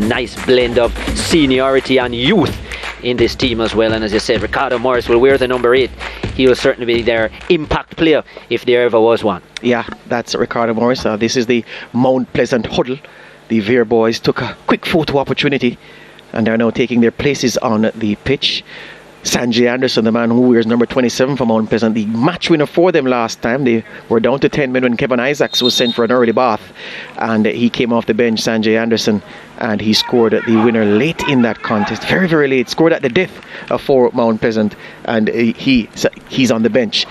nice blend of seniority and youth in this team as well. And as you said, Ricardo Morris will wear the number 8. He will certainly be their impact player if there ever was one. Yeah, that's Ricardo Morris. This is the Mount Pleasant huddle. The Vere boys took a quick photo opportunity and they're now taking their places on the pitch. Sanjay Anderson, the man who wears number 27 for Mount Pleasant, the match winner for them last time. They were down to 10 men when Kevin Isaacs was sent for an early bath, and he came off the bench, Sanjay Anderson, and he scored the winner late in that contest, very, very late, scored at the death for Mount Pleasant, and he's on the bench.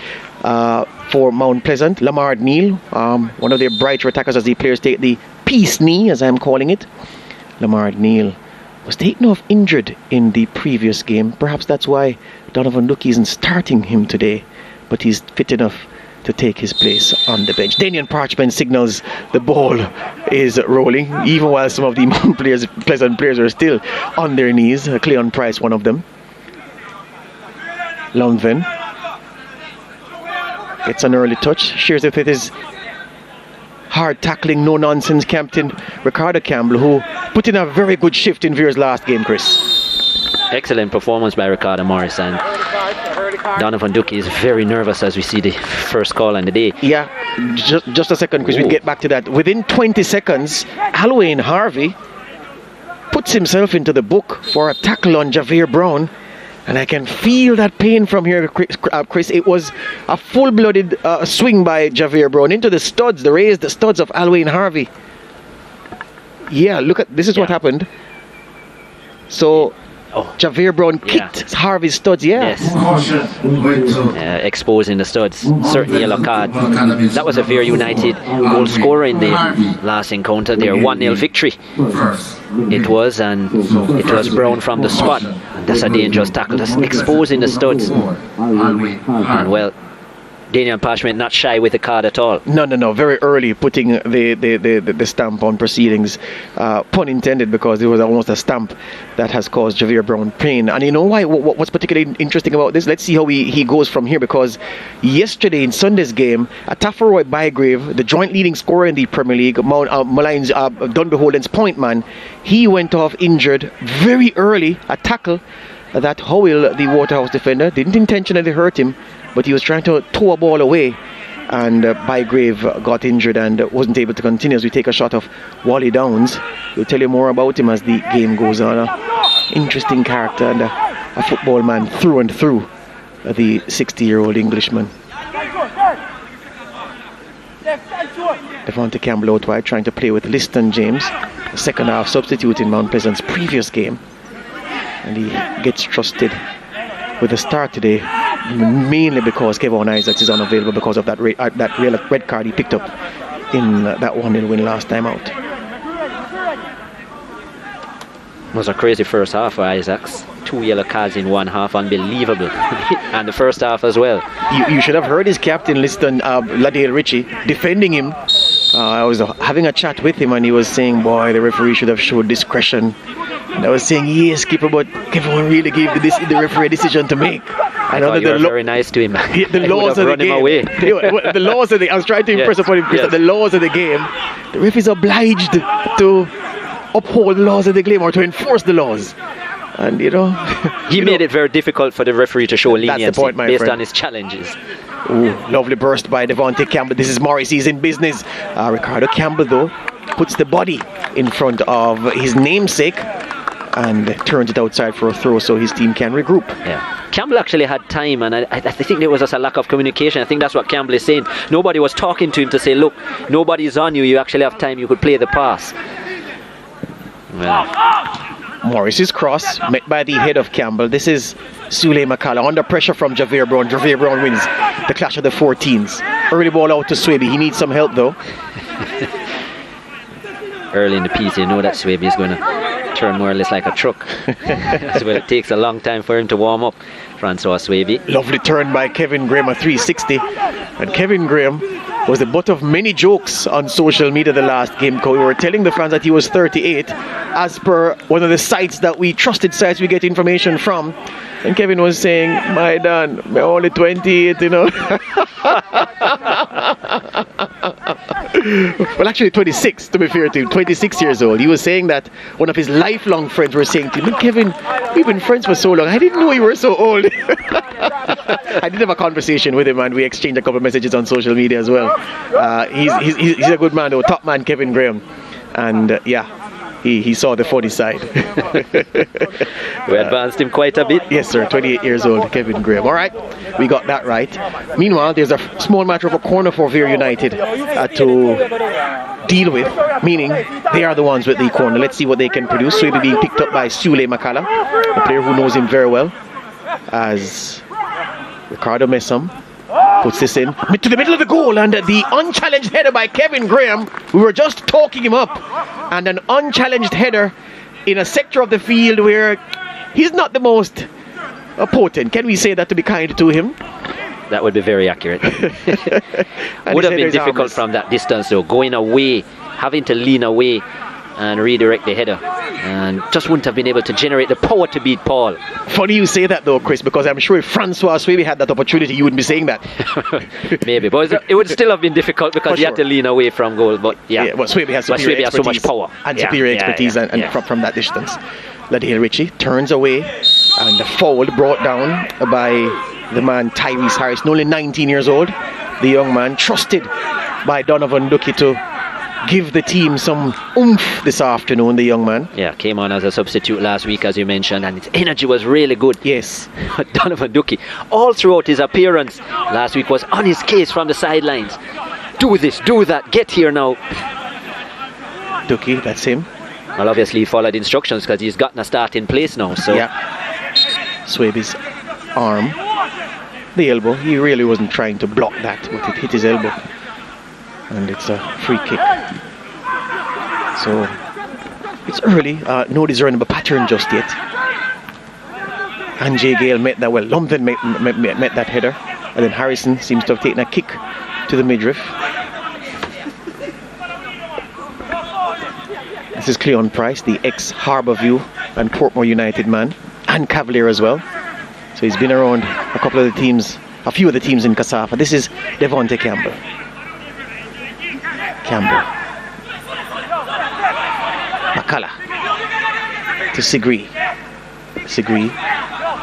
For Mount Pleasant, Lamar Neal, one of their brighter attackers as the players take the peace knee, as I'm calling it. Lamar Neal was taken off injured in the previous game. Perhaps that's why Donovan Ducky isn't starting him today, but he's fit enough to take his place on the bench. Daniel Parchment signals the ball is rolling, even while some of the Mount Pleasant players are still on their knees. Cleon Price, one of them. Lundven gets an early touch, shares it with his hard tackling, no nonsense captain Ricardo Campbell, who put in a very good shift in Vere's last game, Chris. Excellent performance by Ricardo Morris, and Donovan Ducky is very nervous as we see the first call on the day. Yeah, just a second, Chris, we'll get back to that. Within 20 seconds, Alwyn Harvey puts himself into the book for a tackle on Javier Brown. And I can feel that pain from here, Chris. It was a full-blooded swing by Javier Brown into the studs, the raised studs of Alwyn Harvey. Yeah, look at this is what happened. So Javier Brown kicked Harvey's studs. Yes. Exposing the studs. Certainly yellow card. That was a Vere United goal scorer in the last encounter. Their 1-0 victory. It was, and it was Brown from the spot. That's a dangerous tackle. That's exposing the studs. And well, Daniel Parchment not shy with the card at all. No. Very early putting the stamp on proceedings. Pun intended, because it was almost a stamp that has caused Javier Brown pain. And you know why? What's particularly interesting about this? Let's see how he goes from here, because yesterday in Sunday's game, Atafaroy Bygrave, the joint leading scorer in the Premier League, Malign's Dunbeholden's point man, he went off injured very early. A tackle that Howell, the Waterhouse defender, didn't intentionally hurt him, but he was trying to tow a ball away, and Bygrave got injured and wasn't able to continue. As we take a shot of Wally Downs, we'll tell you more about him as the game goes on. Interesting character and a football man through and through, the 60-year-old Englishman. Devontae Campbell out wide, trying to play with Liston James, the second half substitute in Mount Pleasant's previous game, and he gets trusted with the start today, mainly because Kevin Isaacs is unavailable because of that red card he picked up in that 1-0 win last time out. It was a crazy first half for Isaacs. 2 yellow cards in one half, unbelievable. And the first half as well. You should have heard his captain, Liston Ladale Ritchie, defending him. I was having a chat with him and he was saying, boy, the referee should have showed discretion. And I was saying, yes, keeper, but Kevin really gave the referee a decision to make. I know that you were very nice to him. The laws of the game. The laws of the. I was trying to impress upon him, Chris, that the laws of the game, the ref is obliged to uphold the laws of the game or to enforce the laws. And he made it very difficult for the referee to show leniency. That's the point, my based friend. on his challenges. Ooh, lovely burst by Devontae Campbell. This is Morris, he's in business. Ricardo Campbell, though, puts the body in front of his namesake and turns it outside for a throw so his team can regroup. Yeah, Campbell actually had time, and I think there was just a lack of communication. I think that's what Campbell is saying. Nobody was talking to him to say, look, nobody's on you, you actually have time, you could play the pass. Well, Morris's cross met by the head of Campbell. This is Sule Makala under pressure from Javier Brown. Javier Brown wins the clash of the 14s. Early ball out to Swaby. He needs some help though. Early in the piece, you know that Swaby is going to turn more or less like a truck. So it takes a long time for him to warm up. Francois Swaby. Lovely turn by Kevin Graham, a 360. And Kevin Graham was the butt of many jokes on social media the last game. We were telling the fans that he was 38, as per one of the sites that we trusted sites we get information from. And Kevin was saying, my Dan, I'm only 28, Well, actually 26, to be fair to him, 26 years old. He was saying that one of his lifelong friends were saying to him, Kevin, we've been friends for so long. I didn't know you were so old. I did have a conversation with him and we exchanged a couple of messages on social media as well. He's a good man though, top man Kevin Graham. And he saw the funny side. We advanced him quite a bit. Yes, sir. 28 years old, Kevin Graham. All right, we got that right. Meanwhile, there's a small matter of a corner for Vere United to deal with, meaning they are the ones with the corner. Let's see what they can produce. So he'll be being picked up by Sule Makala, a player who knows him very well, as Ricardo Messam puts this in to the middle of the goal, and the unchallenged header by Kevin Graham. We were just talking him up, and an unchallenged header in a sector of the field where he's not the most potent. Can we say that to be kind to him? That would be very accurate. Would have been difficult from that distance though, going away, having to lean away and redirect the header, and just wouldn't have been able to generate the power to beat Paul. Funny you say that though, Chris, because I'm sure if Francois Swaby had that opportunity, you wouldn't be saying that. Maybe, but it would still have been difficult because he had to lean away from goal. But but Swaby has so much power and superior expertise from that distance. Ladale Ritchie turns away, and the foul brought down by the man Tyrese Harrison, only 19 years old. The young man trusted by Donovan Ducky to give the team some oomph this afternoon, the young man. Yeah, came on as a substitute last week, as you mentioned, and his energy was really good. Yes. Donovan Ducky, all throughout his appearance last week, was on his case from the sidelines. Do this, do that, get here now. Ducky, that's him. Well, obviously he followed instructions because he's gotten a start in place now. So Swaby's arm, the elbow, he really wasn't trying to block that, but it hit his elbow. And it's a free kick. So it's early, no discernible pattern just yet. And Jay Gale met that well. Lumpen met that header, and then Harrison seems to have taken a kick to the midriff. This is Cleon Price, the ex-Harbourview and Portmore United man, and Cavalier as well. So he's been around a few of the teams in Kasafa. This is Devonte Campbell. Makala to Sigri.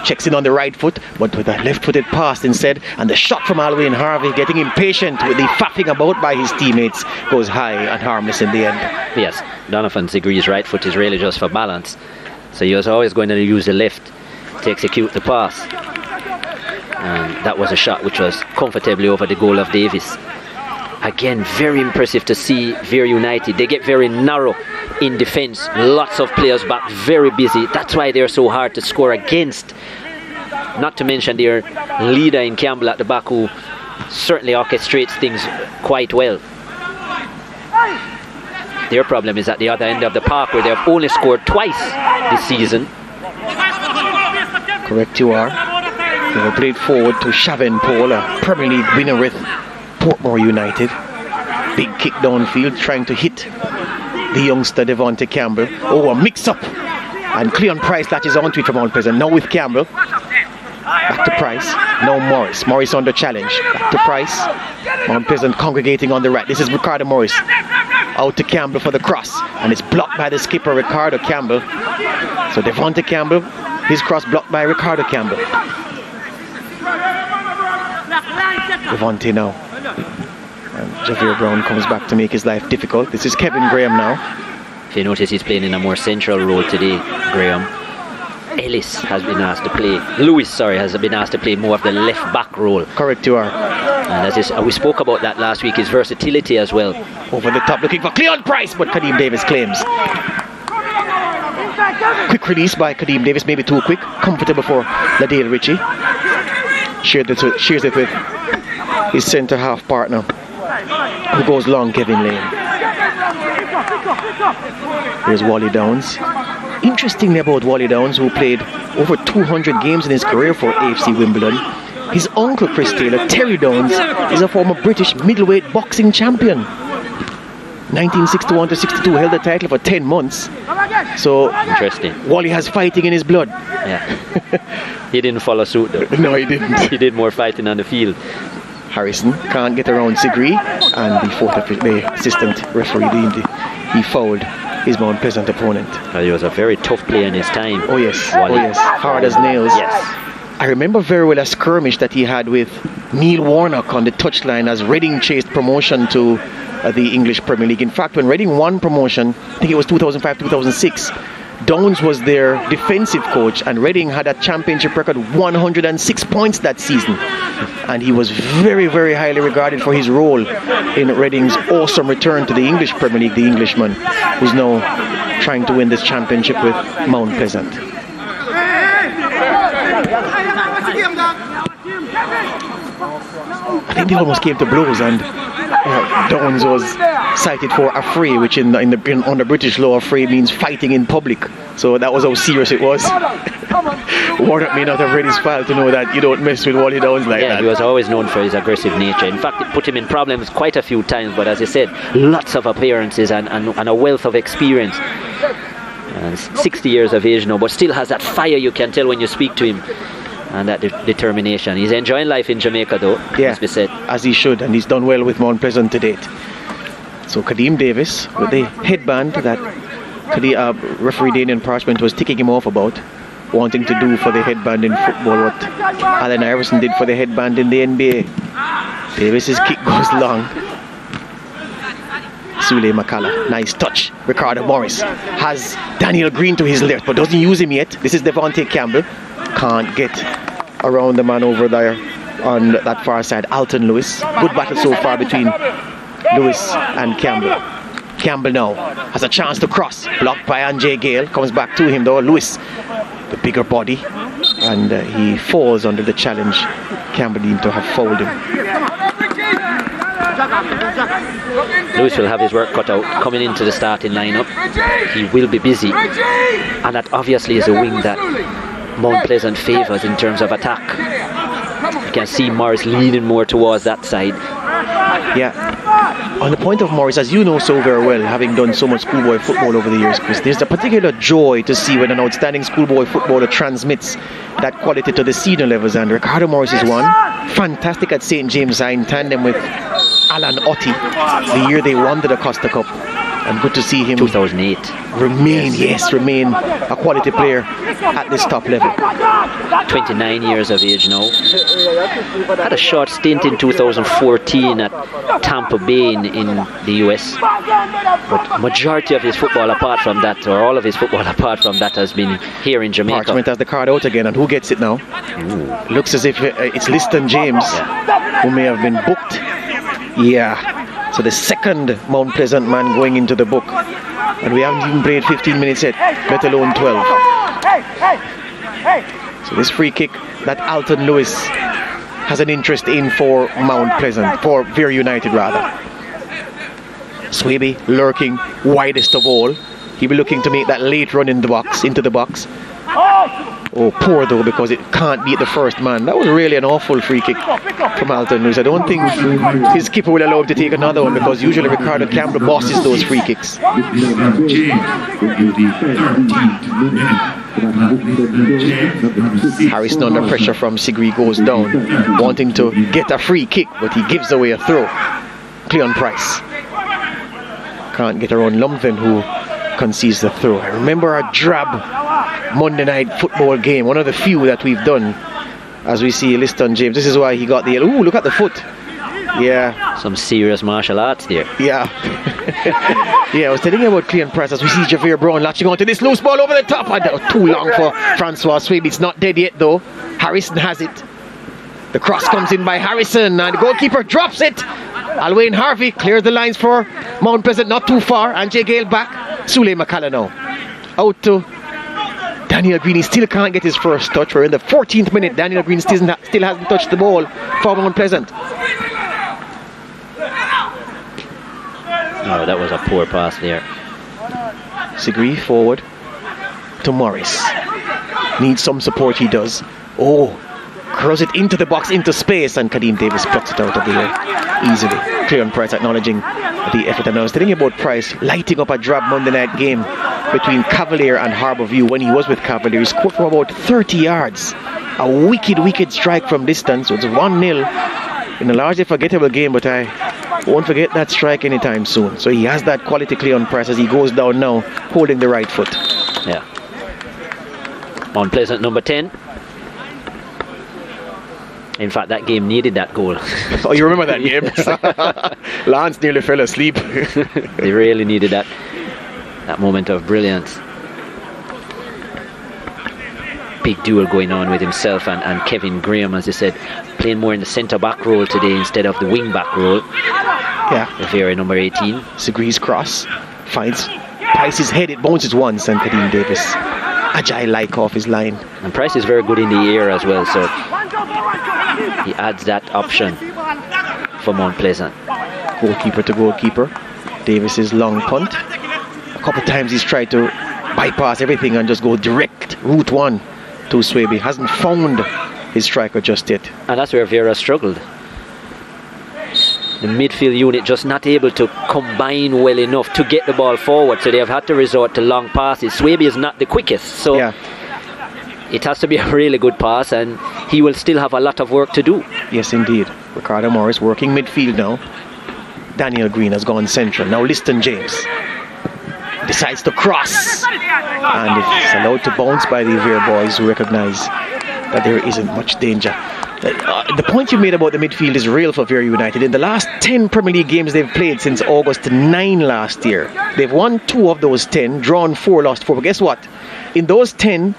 Checks in on the right foot, but with a left-footed pass instead, and the shot from Alwyn Harvey, getting impatient with the faffing about by his teammates, goes high and harmless in the end. Yes, Donovan Sigri's right foot is really just for balance, so he was always going to use the left to execute the pass, and that was a shot which was comfortably over the goal of Davis. Again, very impressive to see Vere United. They get very narrow in defense. Lots of players back, very busy. That's why they're so hard to score against. Not to mention their leader in Campbell at the back, who certainly orchestrates things quite well. Their problem is at the other end of the park, where they've only scored twice this season. Correct you are. They were played forward to Chauvin Paul, a Premier League winner with Portmore United. Big kick downfield, trying to hit the youngster Devonte Campbell. Oh, a mix-up, and Cleon Price latches onto it from Mount Pleasant. Now with Campbell, back to Price. Now Morris under challenge. Back to Price. Mount Pleasant congregating on the right. This is Ricardo Morris. Out to Campbell for the cross, and it's blocked by the skipper Ricardo Campbell. So Devonte Campbell, his cross blocked by Ricardo Campbell. Devonte now. And Javier Brown comes back to make his life difficult. This is Kevin Graham now. If you notice, he's playing in a more central role today, Graham. Lewis has been asked to play more of the left back role. Correct you are. And we spoke about that last week, his versatility as well. Over the top, looking for Cleon Price, but Kadeem Davis claims. Quick release by Kadeem Davis, maybe too quick. Comfortable for Ladale Ritchie. Shares it with his centre half partner, who goes long, Kevin Lane. Here's Wally Downs. Interestingly about Wally Downs, who played over 200 games in his career for AFC Wimbledon, his uncle Chris Taylor, Terry Downs, is a former British middleweight boxing champion. 1961 to 62, held the title for 10 months. So interesting. Wally has fighting in his blood. Yeah. He didn't follow suit though. No, he didn't. He did more fighting on the field. Harrison can't get around Sigri, and the assistant referee deemed he fouled his Mount Pleasant opponent. He was a very tough player in his time. Oh yes, hard as nails. Yes. I remember very well a skirmish that he had with Neil Warnock on the touchline as Reading chased promotion to the English Premier League. In fact, when Reading won promotion, I think it was 2005-2006, Downs was their defensive coach, and Reading had a championship record 106 points that season. And he was very, very highly regarded for his role in Reading's awesome return to the English Premier League, the Englishman, who's now trying to win this championship with Mount Pleasant. I think they almost came to blows, and Downs was cited for affray, which under British law, affray means fighting in public. So that was how serious it was. Warnock may not have read his file to know that you don't mess with Wally Downs like that. Yeah, he was always known for his aggressive nature. In fact, it put him in problems quite a few times, but as I said, lots of appearances and a wealth of experience. 60 years of age now, but still has that fire, you can tell when you speak to him, and that determination. He's enjoying life in Jamaica, though, must be said. As he should, and he's done well with Mount Pleasant to date. So Kadeem Davis with the headband that referee Daniel Parchment was ticking him off about, wanting to do for the headband in football what Allen Iverson did for the headband in the NBA. Davis's kick goes long. Sule Makala, nice touch. Ricardo Morris has Daniel Green to his left, but doesn't use him yet. This is Devontae Campbell. Can't get around the man over there on that far side, Alton Lewis. Good battle so far between Lewis and Campbell. Campbell now has a chance to cross. Blocked by Anjay Gale. Comes back to him though. Lewis, the bigger body, and he falls under the challenge. Campbell deemed to have fouled him. Lewis will have his work cut out coming into the starting lineup. He will be busy, and that obviously is a wing that Mount Pleasant favours in terms of attack. You can see Morris leaning more towards that side. Yeah. On the point of Morris, as you know so very well, having done so much schoolboy football over the years, Chris, there's a particular joy to see when an outstanding schoolboy footballer transmits that quality to the senior levels, and Ricardo Morris is one. Fantastic at St. James in tandem with Alan Otti the year they won the Costa Cup, and good to see him 2008 remain a quality player at this top level. 29 years of age now. Had a short stint in 2014 at Tampa Bay in the US, but majority of his football apart from that, or all of his football apart from that, has been here in Jamaica. Parchment has the card out again, and who gets it now? Looks as if it's Liston James who may have been booked. Yeah, so the second Mount Pleasant man going into the book, and we haven't even played 15 minutes yet, let alone 12. So this free kick that Alton Lewis has an interest in for Mount Pleasant, for Vere United rather. Swaby lurking widest of all. He'll be looking to make that late run in the box, into the box. Oh, poor though, because it can't beat the first man. That was really an awful free kick from Alton Lewis. I don't think his keeper will allow him to take another one, because usually Ricardo Campbell bosses those free kicks. Harrison under pressure from Sigri goes down, wanting to get a free kick, but he gives away a throw. Cleon Price can't get around Lumpen, who concedes the throw. I remember a drab Monday night football game, one of the few that we've done, as we see Liston James. This is why he got the yellow. Ooh, look at the foot. Yeah. Some serious martial arts there. Yeah. Yeah, I was telling you about Cleon Price as we see Javier Brown latching onto this loose ball over the top. And that was too long for Francois Swaby. It's not dead yet though. Harrison has it. The cross comes in by Harrison, and the goalkeeper drops it. Alwayne Harvey clears the lines for Mount Pleasant, not too far. Anjay Gale back. Sule Makala now. Out to Daniel Green. He still can't get his first touch. We're in the 14th minute. Daniel Green still hasn't touched the ball for Mount Pleasant. Oh, that was a poor pass there. Sigri forward to Morris. Needs some support, he does. Oh, curls it into the box, into space, and Kadeem Davis plucks it out of the air easily. Cleon Price acknowledging the effort. And I was telling you about Price lighting up a drab Monday night game between Cavalier and Harbourview. When he was with Cavalier, he scored from about 30 yards. A wicked strike from distance. It was 1-0 in a largely forgettable game, but I won't forget that strike anytime soon. So he has that quality clear on press as he goes down now, holding the right foot. Yeah. Mount Pleasant number 10. In fact, that game needed that goal. Oh, you remember that game? Lance nearly fell asleep. They really needed that moment of brilliance. Big duel going on with himself and Kevin Graham, as I said, playing more in the centre-back role today instead of the wing-back role. Yeah. Vere number 18. Segree's cross, finds Price's head, it bounces once, and Kadeem Davis, agile like off his line. And Price is very good in the air as well, so he adds that option for Mount Pleasant. Goalkeeper to goalkeeper. Davis's long punt. A couple of times he's tried to bypass everything and just go direct route one to Swaby. Hasn't found his striker just yet. And that's where Vere struggled. The midfield unit just not able to combine well enough to get the ball forward, so they have had to resort to long passes. Swaby is not the quickest, so it has to be a really good pass, and he will still have a lot of work to do. Yes, indeed. Ricardo Morris working midfield now. Daniel Green has gone central. Now Liston James decides to cross, and it's allowed to bounce by the Vere boys, who recognize that there isn't much danger. The point you made about the midfield is real for Vere United. In the last 10 Premier League games they've played since August 9 last year, they've won 2 of those 10, drawn 4, lost 4. But guess what? In those 10,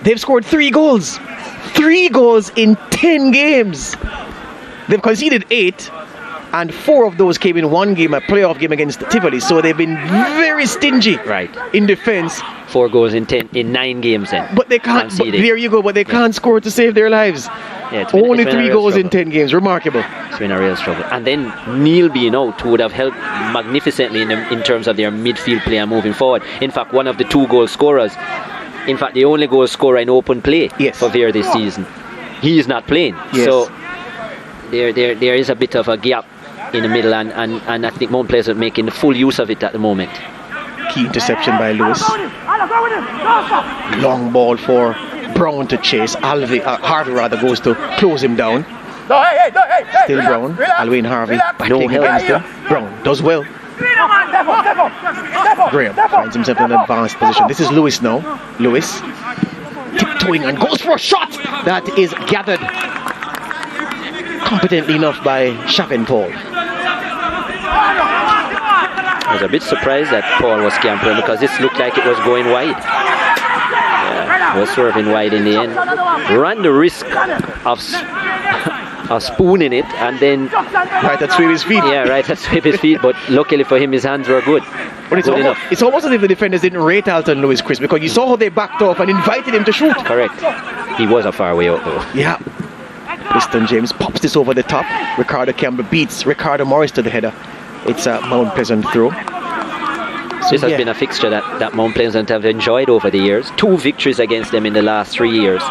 they've scored 3 goals. 3 goals in 10 games. They've conceded 8, and 4 of those came in one game, a playoff game against Tivoli. So they've been very stingy in defence. 4 goals in 9 games then. But they can't. But there you go. But they can't score to save their lives. Yeah, only 3 goals in 10 games. Remarkable. It's been a real struggle. And then Neil being out would have helped magnificently in terms of their midfield play and moving forward. In fact, one of the 2 goal scorers, in fact the only goal scorer in open play for Vere this season, he is not playing. So there is a bit of a gap in the middle, and I think Mount Pleasant making full use of it at the moment. Key interception by Lewis. Long ball for Brown to chase. Harvey rather goes to close him down. Still Brown. Alwyn Harvey battling against him. Brown does well. Graham finds himself in an advanced position. This is Lewis now. Lewis tiptoeing and goes for a shot that is gathered competently enough by Shavin Paul. I was a bit surprised that Paul was scampering, because this looked like it was going wide. Was swerving wide in the end. Ran the risk of spooning it, and then right at Swaby's feet. Yeah, right at Swaby's feet. But luckily for him, his hands were good. But it's almost as if the defenders didn't rate Alton Lewis, Chris, because you saw how they backed off and invited him to shoot. Correct. He was a far way out though. Yeah. Liston James pops this over the top. Ricardo Campbell beats Ricardo Morris to the header. It's a Mount Pleasant throw. So this has been a fixture that Mount Pleasant have enjoyed over the years. 2 victories against them in the last 3 years.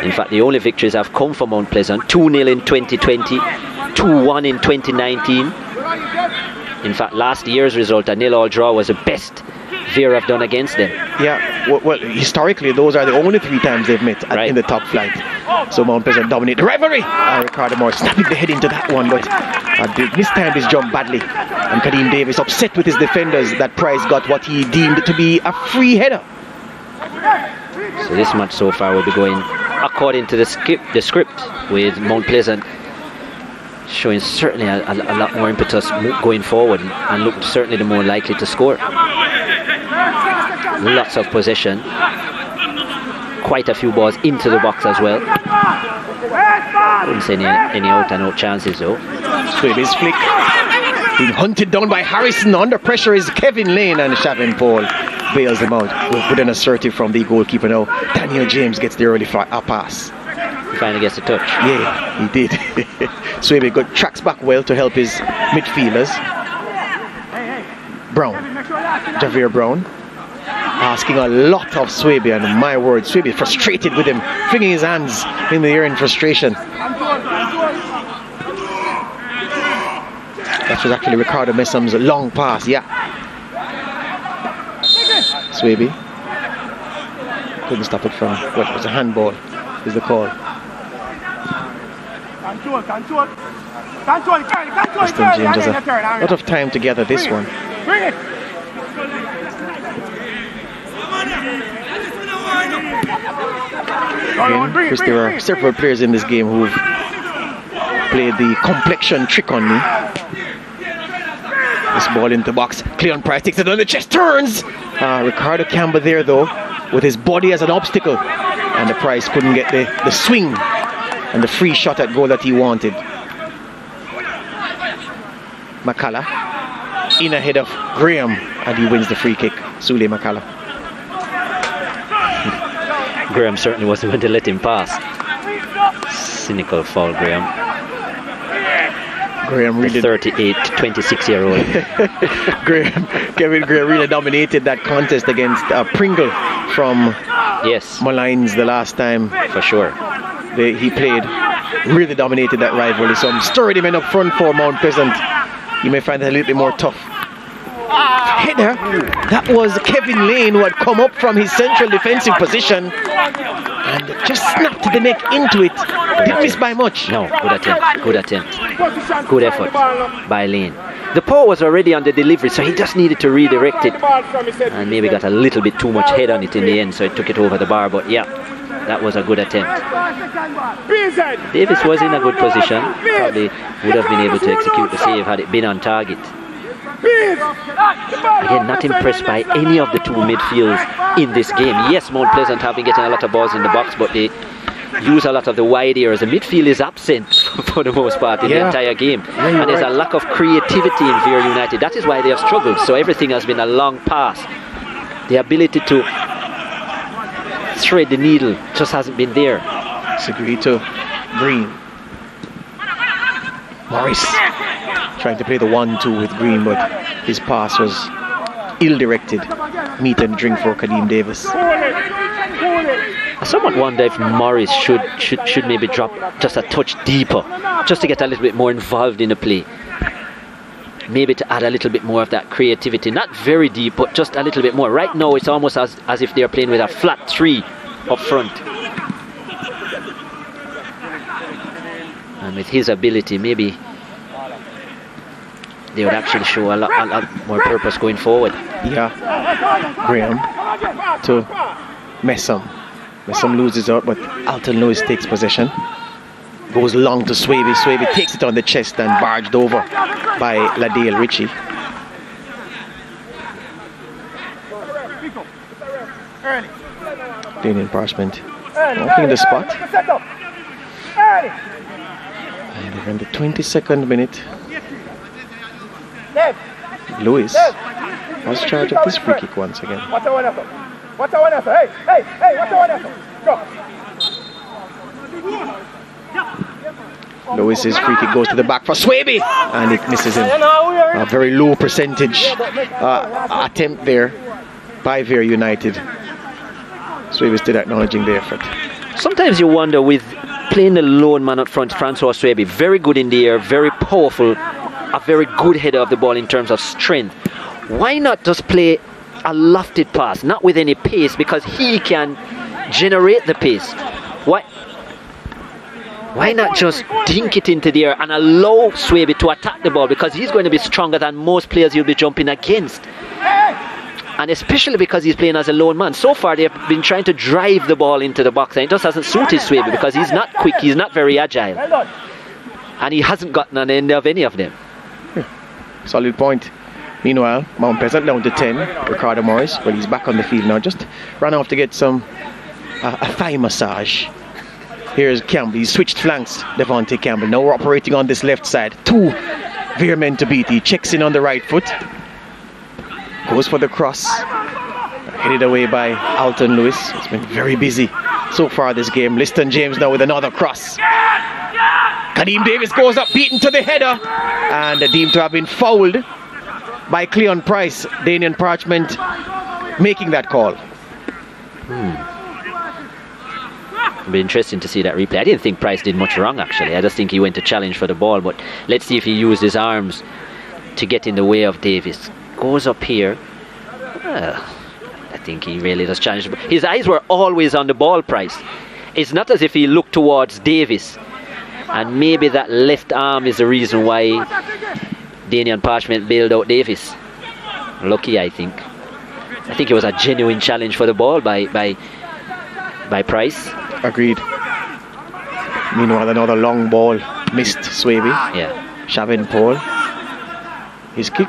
In fact, the only victories have come from Mount Pleasant. 2-0 in 2020, 2-1 in 2019. In fact, last year's result, a 0-0 draw, was the best Vere have done against them. Yeah, well, historically, those are the only 3 times they've met in the top flight. So Mount Pleasant dominate the rivalry. Ricardo Morris snapping the head into that one, but mistimed his jump badly. And Kadeem Davis upset with his defenders that Price got what he deemed to be a free header. So this match so far will be going according to the script, with Mount Pleasant showing certainly a lot more impetus going forward, and look certainly the more likely to score. Lots of possession, quite a few balls into the box as well. Wouldn't say any out-and-out chances though. Swaby's flick being hunted down by Harrison. Under pressure is Kevin Lane, and Shavin Paul bails him out with an assertive from the goalkeeper now. Daniel James gets the early pass. He finally gets a touch. Yeah, he did. Swaby tracks back well to help his midfielders. Brown, Javier Brown, asking a lot of Swaby, and my word, Swaby frustrated with him, flinging his hands in the air in frustration. That was actually Ricardo Messham's long pass, Swaby couldn't stop it from, it was a handball, is the call. Western James has a lot of time to gather this one. Again, Chris, there are several players in this game who've played the complexion trick on me. This ball into the box. Cleon Price takes it on the chest, turns. Ricardo Campbell there though, with his body as an obstacle, and the Price couldn't get the swing and the free shot at goal that he wanted. McCullough in ahead of Graham, and he wins the free kick. Sule McCullough. Graham certainly wasn't going to let him pass. Cynical foul, Graham. Graham really, 38, 26-year-old. Kevin Graham really dominated that contest against Pringle from Malines the last time. For sure. He played, really dominated that rivalry. Some sturdy men up front for Mount Pleasant. You may find that a little bit more tough. Header, that was Kevin Lane who had come up from his central defensive position and just snapped the neck into it. Didn't miss by much. No, good attempt. Good effort by Lane. The paw was already on the delivery, so he just needed to redirect it, and maybe got a little bit too much head on it in the end, so it took it over the bar. But yeah, that was a good attempt. Davis was in a good position. Probably would have been able to execute the save had it been on target. Again, not impressed by any of the two midfields in this game. Yes, Mount Pleasant have been getting a lot of balls in the box, but they use a lot of the wide areas. The midfield is absent for the most part in the entire game. And there's a lack of creativity in Vere United. That is why they have struggled. So everything has been a long pass. The ability to thread the needle just hasn't been there. Disagree to Green. Morris trying to play the 1-2 with Green, but his pass was ill-directed. Meat and drink for Kadeem Davis. I somewhat wonder if Morris should maybe drop just a touch deeper, just to get a little bit more involved in the play. Maybe to add a little bit more of that creativity. Not very deep, but just a little bit more. Right now, it's almost as if they're playing with a flat 3 up front. And with his ability, maybe they would actually show a lot more purpose going forward. Yeah. Graham to Messam. Messam loses out, but Alton Lewis takes possession. Goes long to Swaby. Swaby takes it on the chest and barged over by Ladale Ritchie. Daniel Parchment walking the spot. And in the 22nd minute, Lewis was charged of this free kick once again. Lewis's free kick goes to the back for Swaby, and it misses him. A very low percentage attempt there by Vere United. Swaby still acknowledging the effort. Sometimes you wonder, with playing the lone man up front, Francois Swaby, very good in the air, very powerful, a very good header of the ball in terms of strength. Why not just play a lofted pass, not with any pace, because he can generate the pace? Why not just dink it into the air and allow Swaby to attack the ball, because he's going to be stronger than most players you'll be jumping against. And especially because he's playing as a lone man. So far they've been trying to drive the ball into the box, and it just hasn't suited Swaby because he's not quick, he's not very agile. And he hasn't gotten an end of any of them. Solid point. Meanwhile, Mount Pleasant down to 10. Ricardo Morris, well, he's back on the field now. Just ran off to get some a thigh massage. Here's Campbell. He's switched flanks. Devontae Campbell now operating on this left side. 2 Vere men to beat. He checks in on the right foot. Goes for the cross. Headed away by Alton Lewis. It's been very busy so far this game. Liston James now with another cross. Kadeem Davis goes up, beaten to the header, and deemed to have been fouled by Cleon Price. Daniel Parchment making that call. It'll be interesting to see that replay. I didn't think Price did much wrong, actually. I just think he went to challenge for the ball, but let's see if he used his arms to get in the way of Davis. Goes up here. I think he really does challenge. His eyes were always on the ball, Price. It's not as if he looked towards Davis And maybe that left arm is the reason why Daniel Parchment bailed out Davis. Lucky, I think. I think it was a genuine challenge for the ball by Price. Agreed. Meanwhile, another long ball missed Swaby. Yeah. Shavin Paul. His kick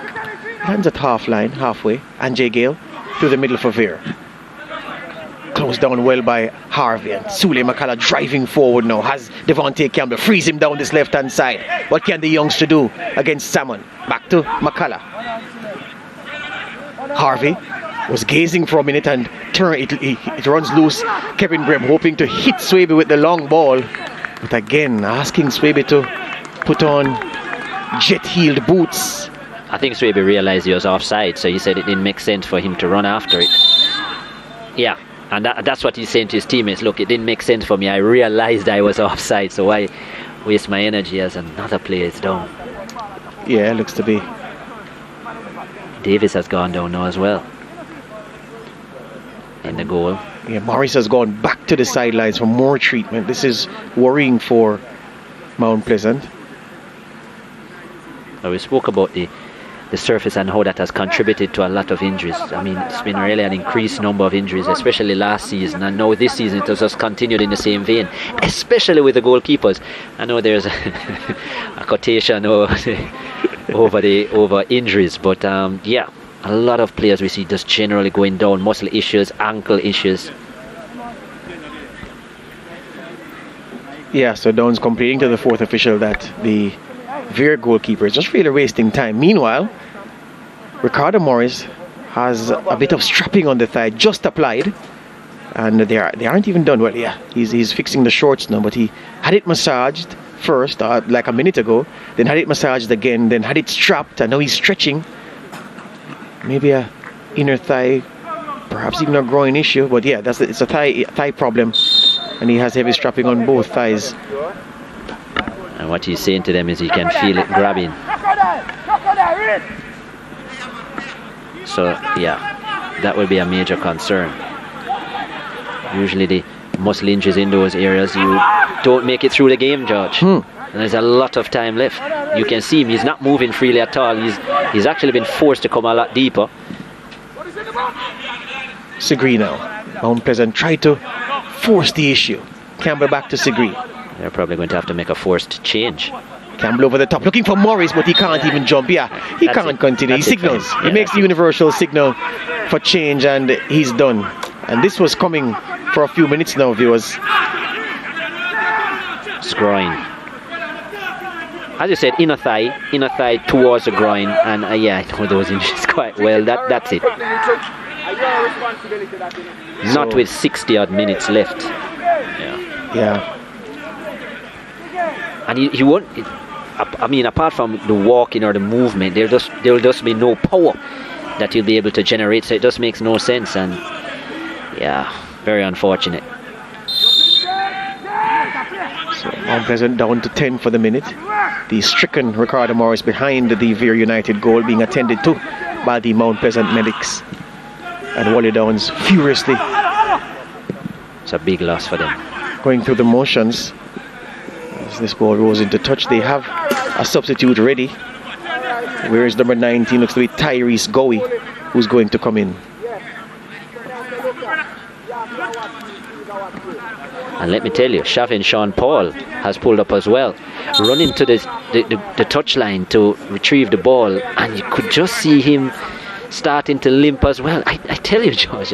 lands at half line, halfway. And Jay Gale through the middle for Vere. Closed down well by Harvey, and Sule McCullough driving forward now. Has Devontae Campbell, freeze him down this left hand side. What can the youngster do against Salmon? Back to McCullough. Harvey was gazing for a minute and it runs loose. Kevin Graham hoping to hit Swaby with the long ball, but again asking Swaby to put on jet-heeled boots. I think Swaby realized he was offside, so he said it didn't make sense for him to run after it. Yeah, and that's what he's saying to his teammates. Look, it didn't make sense for me. I realized I was offside, so why waste my energy as another player is down? Yeah, looks to be. Davis has gone down now as well in the goal. Yeah, Morris has gone back to the sidelines for more treatment. This is worrying for Mount Pleasant. We spoke about the surface and how that has contributed to a lot of injuries. I mean, it's been really an increased number of injuries, especially last season, and now this season it has just continued in the same vein, especially with the goalkeepers. I know there's a quotation over injuries, but yeah, a lot of players we see just generally going down, muscle issues, ankle issues. Yeah, so Down's complaining to the fourth official that the Vere goalkeeper is just really wasting time. Meanwhile, Ricardo Morris has a bit of strapping on the thigh just applied, and they aren't even done. Well, yeah, he's fixing the shorts now, but he had it massaged first, like a minute ago, then had it massaged again, then had it strapped, and now he's stretching. Maybe a inner thigh, perhaps even a groin issue, but yeah, it's a thigh problem, and he has heavy strapping on both thighs. And what he's saying to them is he can feel it grabbing. So yeah, that would be a major concern. Usually the muscle injuries in those areas, you don't make it through the game, George. And there's a lot of time left. You can see him, he's not moving freely at all. He's actually been forced to come a lot deeper. Sigree now. Mount Pleasant tried to force the issue. Campbell back to Sigree. They're probably going to have to make a forced change. Campbell over the top, looking for Morris, but he can't even jump. Yeah, he can't continue. He signals. He makes the universal signal for change, and he's done. And this was coming for a few minutes now, viewers. It's groin. As you said, inner thigh towards the groin, and yeah, I know those injuries quite well. That's it. Not with 60 odd minutes left. Yeah. And he won't. I mean, apart from the walking or the movement, there'll just be no power that you'll be able to generate. So it just makes no sense, and yeah, very unfortunate. So Mount Pleasant down to 10 for the minute. The stricken Ricardo Morris behind the Vere United goal, being attended to by the Mount Pleasant medics. And Wally Downs furiously. It's a big loss for them. Going through the motions. As this ball rolls into touch, they have a substitute ready. Whereas number 19 looks to be Tyrese Gowie, who's going to come in. And let me tell you, Shavin Sean Paul has pulled up as well, running to the touchline to retrieve the ball, and you could just see him starting to limp as well. I tell you, George,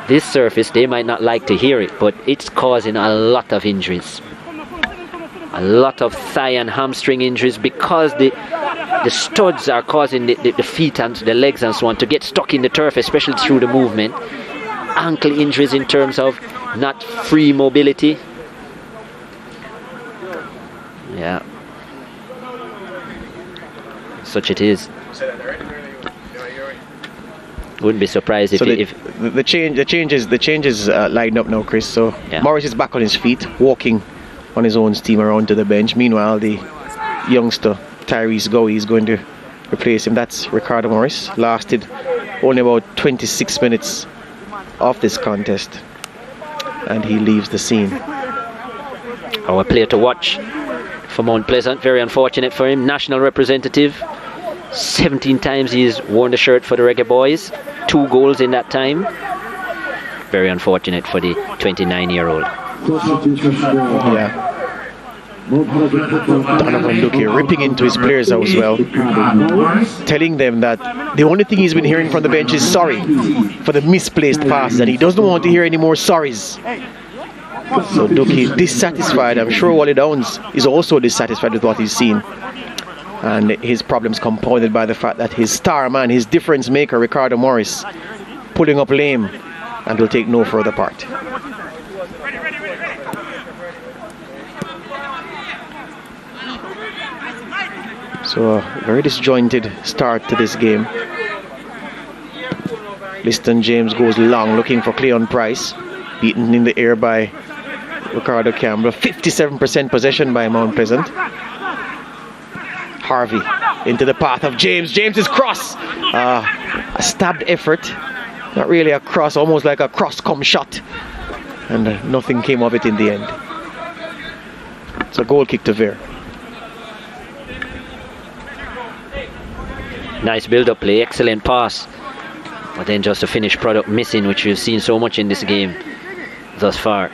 this surface, they might not like to hear it, but it's causing a lot of injuries. A lot of thigh and hamstring injuries, because the studs are causing the feet and the legs and so on to get stuck in the turf, especially through the movement. Ankle injuries in terms of not free mobility. Yeah. Such it is. Wouldn't be surprised if the changes lined up now, Chris. So yeah. Morris is back on his feet, walking on his own steam around to the bench. Meanwhile, the youngster Tyrese Gowie is going to replace him. That's Ricardo Morris. Lasted only about 26 minutes of this contest, and he leaves the scene. Our player to watch for Mount Pleasant. Very unfortunate for him. National representative. 17 times he's worn the shirt for the Reggae Boys. 2 goals in that time. Very unfortunate for the 29-year-old. Yeah. Donovan Duque ripping into his players as well, telling them that the only thing he's been hearing from the bench is sorry for the misplaced passes, and he doesn't want to hear any more sorries. So Duque is dissatisfied. I'm sure Wally Downs is also dissatisfied with what he's seen, and his problems compounded by the fact that his star man, his difference maker, Ricardo Morris, pulling up lame and will take no further part. So a very disjointed start to this game. Liston James goes long looking for Cleon Price, beaten in the air by Ricardo Campbell. 57% possession by Mount Pleasant. Harvey into the path of James. James's cross, a stabbed effort, not really a cross, almost like a cross-come shot, and nothing came of it in the end. It's a goal kick to Vere. Nice build-up play, excellent pass, but then just a finished product missing, which we've seen so much in this game thus far.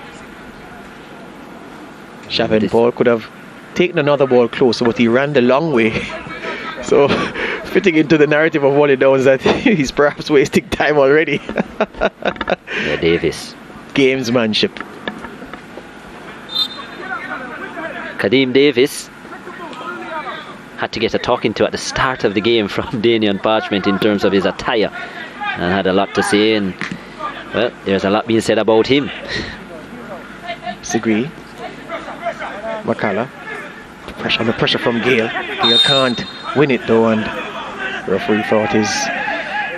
Chavin Paul could have taken another ball closer, but he ran the long way. So fitting into the narrative of Wally Downs that he's perhaps wasting time already. Yeah, Davis. Gamesmanship. Kadeem Davis had to get a talking to at the start of the game from Danian Parchment in terms of his attire, and had a lot to say, and well, there's a lot being said about him. Disagree. McCullough. Pressure, the pressure from Gale. Gale can't win it though, and the referee thought his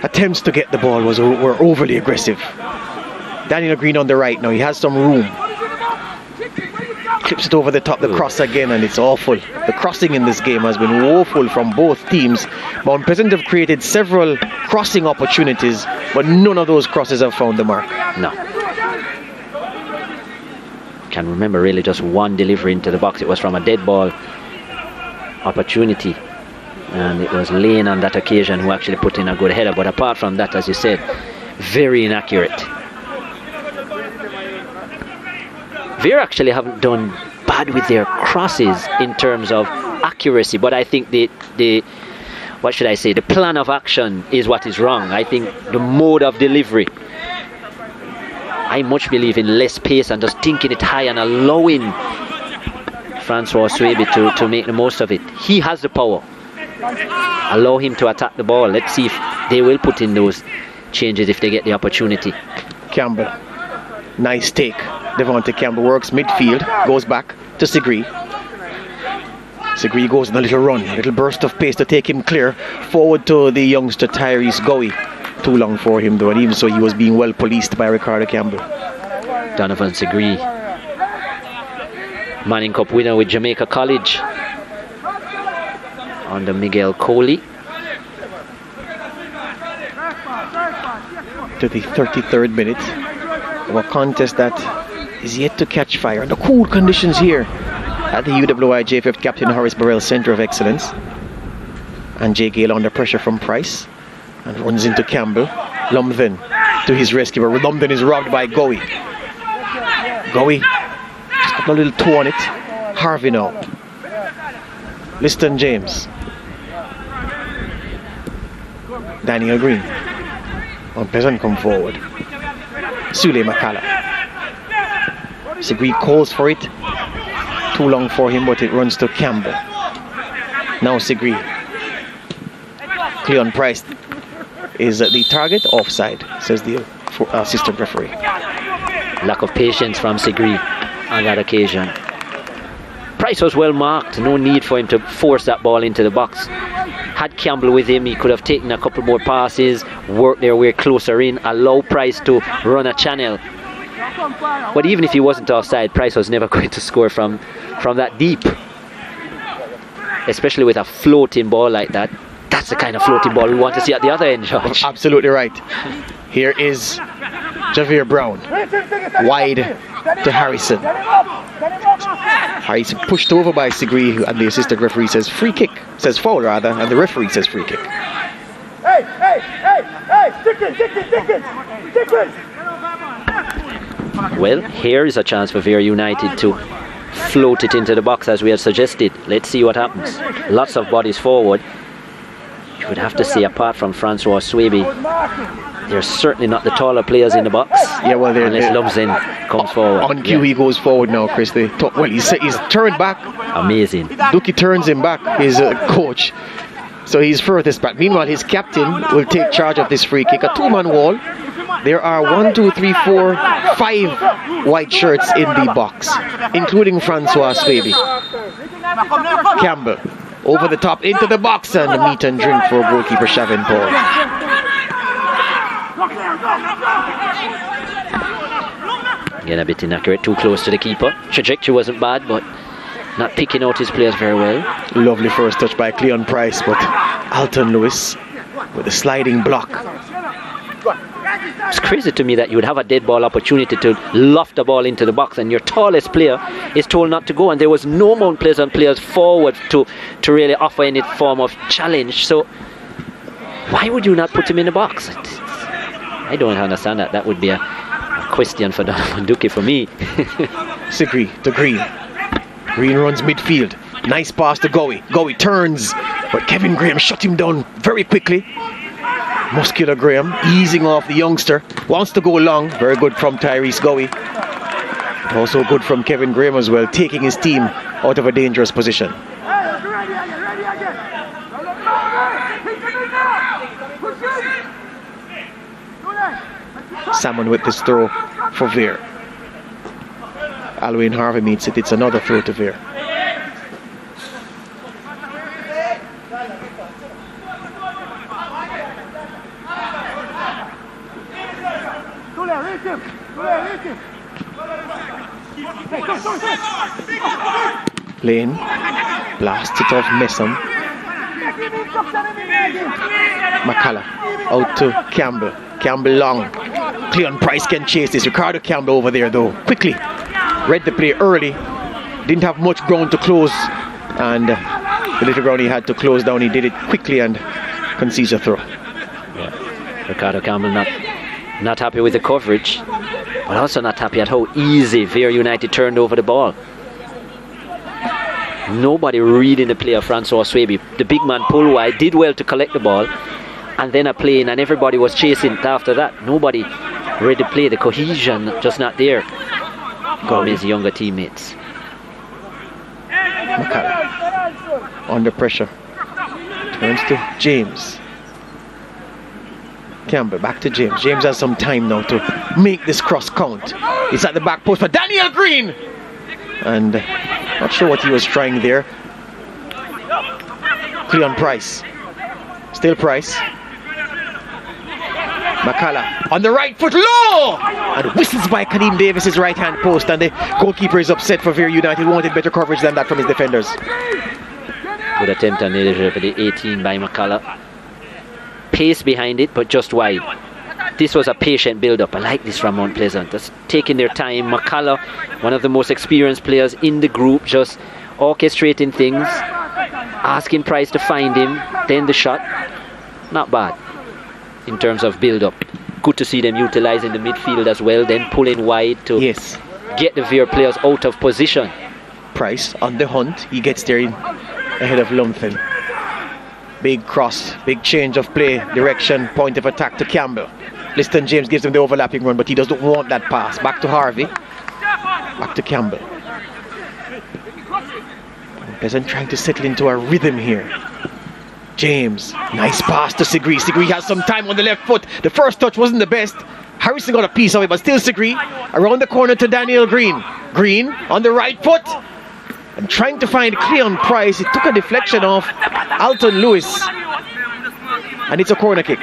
attempts to get the ball were overly aggressive. Daniel Green on the right now, he has some room. Clips it over the top, the cross again, and it's awful. The crossing in this game has been woeful from both teams. Mount Pleasant have created several crossing opportunities, but none of those crosses have found the mark. No. Can remember really just one delivery into the box. It was from a dead ball opportunity, and it was Lane on that occasion who actually put in a good header, but apart from that, as you said, very inaccurate. Vere actually haven't done bad with their crosses in terms of accuracy, but I think the what should I say, the plan of action is what is wrong. I think the mode of delivery, I much believe in less pace and just thinking it high and allowing Francois Swaby to make the most of it. He has the power. Allow him to attack the ball. Let's see if they will put in those changes if they get the opportunity. Campbell, nice take. Devontae Campbell works midfield, goes back to Segree. Segree goes on a little run, a little burst of pace to take him clear. Forward to the youngster Tyrese Gowie. Too long for him though, and even so he was being well policed by Ricardo Campbell. Donovan Segree, Manning Cup winner with Jamaica College under Miguel Coley. To the 33rd minute of a contest that is yet to catch fire. And the cool conditions here at the UWI JFF Captain Horace Burrell Centre of Excellence. And Jay Gale under pressure from Price and runs into Campbell. Lumden to his rescue. Lumden is robbed by Gowie. Gowie just got a little toe on it. Harvey now. Liston James. Daniel Green. Mount Pleasant come forward. Sule McCullough. Segree calls for it. Too long for him, but it runs to Campbell. Now Segree. Cleon Price is the target. Offside, says the assistant referee. Lack of patience from Segree on that occasion. Price was well marked. No need for him to force that ball into the box. Had Campbell with him, he could have taken a couple more passes, worked their way closer in, allow Price to run a channel. But even if he wasn't offside, Price was never going to score from that deep. Especially with a floating ball like that. That's the kind of floating ball we want to see at the other end, George. Absolutely right. Here is Javier Brown. Wide to Harrison. Harrison pushed over by Sigri, and the assistant referee says free kick. Says foul rather, and the referee says free kick. Well, here is a chance for Vere United to float it into the box as we had suggested. Let's see what happens. Lots of bodies forward. You would have to say, apart from Francois Swaby, they're certainly not the taller players in the box. Yeah, well, unless Lumsden comes forward. On cue, he goes forward now, Chris. Well, he's turned back. Amazing. Duki turns him back, his coach. So he's furthest back. Meanwhile, his captain will take charge of this free kick. A two-man wall. There are 1, 2, 3, 4, 5 white shirts in the box, including Francois Swaby. Campbell over the top into the box, and meat and drink for goalkeeper Shavin Paul. Again, a bit inaccurate, too close to the keeper. Trajectory wasn't bad, but not picking out his players very well. Lovely first touch by Cleon Price, but Alton Lewis with a sliding block. It's crazy to me that you would have a dead ball opportunity to loft the ball into the box, and your tallest player is told not to go, and there was no Mount Pleasant players forward to really offer any form of challenge. So why would you not put him in the box? I don't understand that. That would be a question for Donovan Duque for me. Sigri to Green. Green runs midfield. Nice pass to Gowie. Gowie turns, but Kevin Graham shut him down very quickly. Muscular Graham easing off the youngster. Wants to go long. Very good from Tyrese Gowie. Also good from Kevin Graham as well, taking his team out of a dangerous position. Salmon with this throw for Vere. Alwyn Harvey meets it. It's another throw to Vere. Lane blasts it off Messam. McCullough out to Campbell. Campbell long. Cleon Price can chase this. Ricardo Campbell over there though. Quickly read the play early. Didn't have much ground to close, and the little ground he had to close down, he did it quickly and concedes a throw. Yeah. Ricardo Campbell not happy with the coverage, but also not happy at how easy Vere United turned over the ball. Nobody reading the play of Francois Swaby. The big man pulled wide, did well to collect the ball, and then a play, and everybody was chasing after that. Nobody read the play. The cohesion just not there from his younger teammates. McCullough under pressure. Turns to James. Campbell back to James. James has some time now to make this cross count. It's at the back post for Daniel Green, and not sure what he was trying there. Cleon Price. Still Price. McCullough on the right foot, low! And whistles by Kadeem Davis's right hand post, and the goalkeeper is upset for Vere United. Wanted better coverage than that from his defenders. Good attempt on the 18 by McCullough. Pace behind it, but just wide. This was a patient build-up. I like this from Mount Pleasant. Just taking their time. McCullough, one of the most experienced players in the group, just orchestrating things, asking Price to find him, then the shot. Not bad in terms of build-up. Good to see them utilizing the midfield as well, then pulling wide to get the Vere players out of position. Price on the hunt. He gets there ahead of Lumsden. Big cross, big change of play, direction, point of attack to Campbell. Liston James gives him the overlapping run, but he doesn't want that pass. Back to Harvey. Back to Campbell. Pleasant trying to settle into a rhythm here. James, nice pass to Sigri. Sigri has some time on the left foot. The first touch wasn't the best. Harrison got a piece of it, but still Sigri. Around the corner to Daniel Green. Green on the right foot. And trying to find Cleon Price. It took a deflection off Alton Lewis. And it's a corner kick.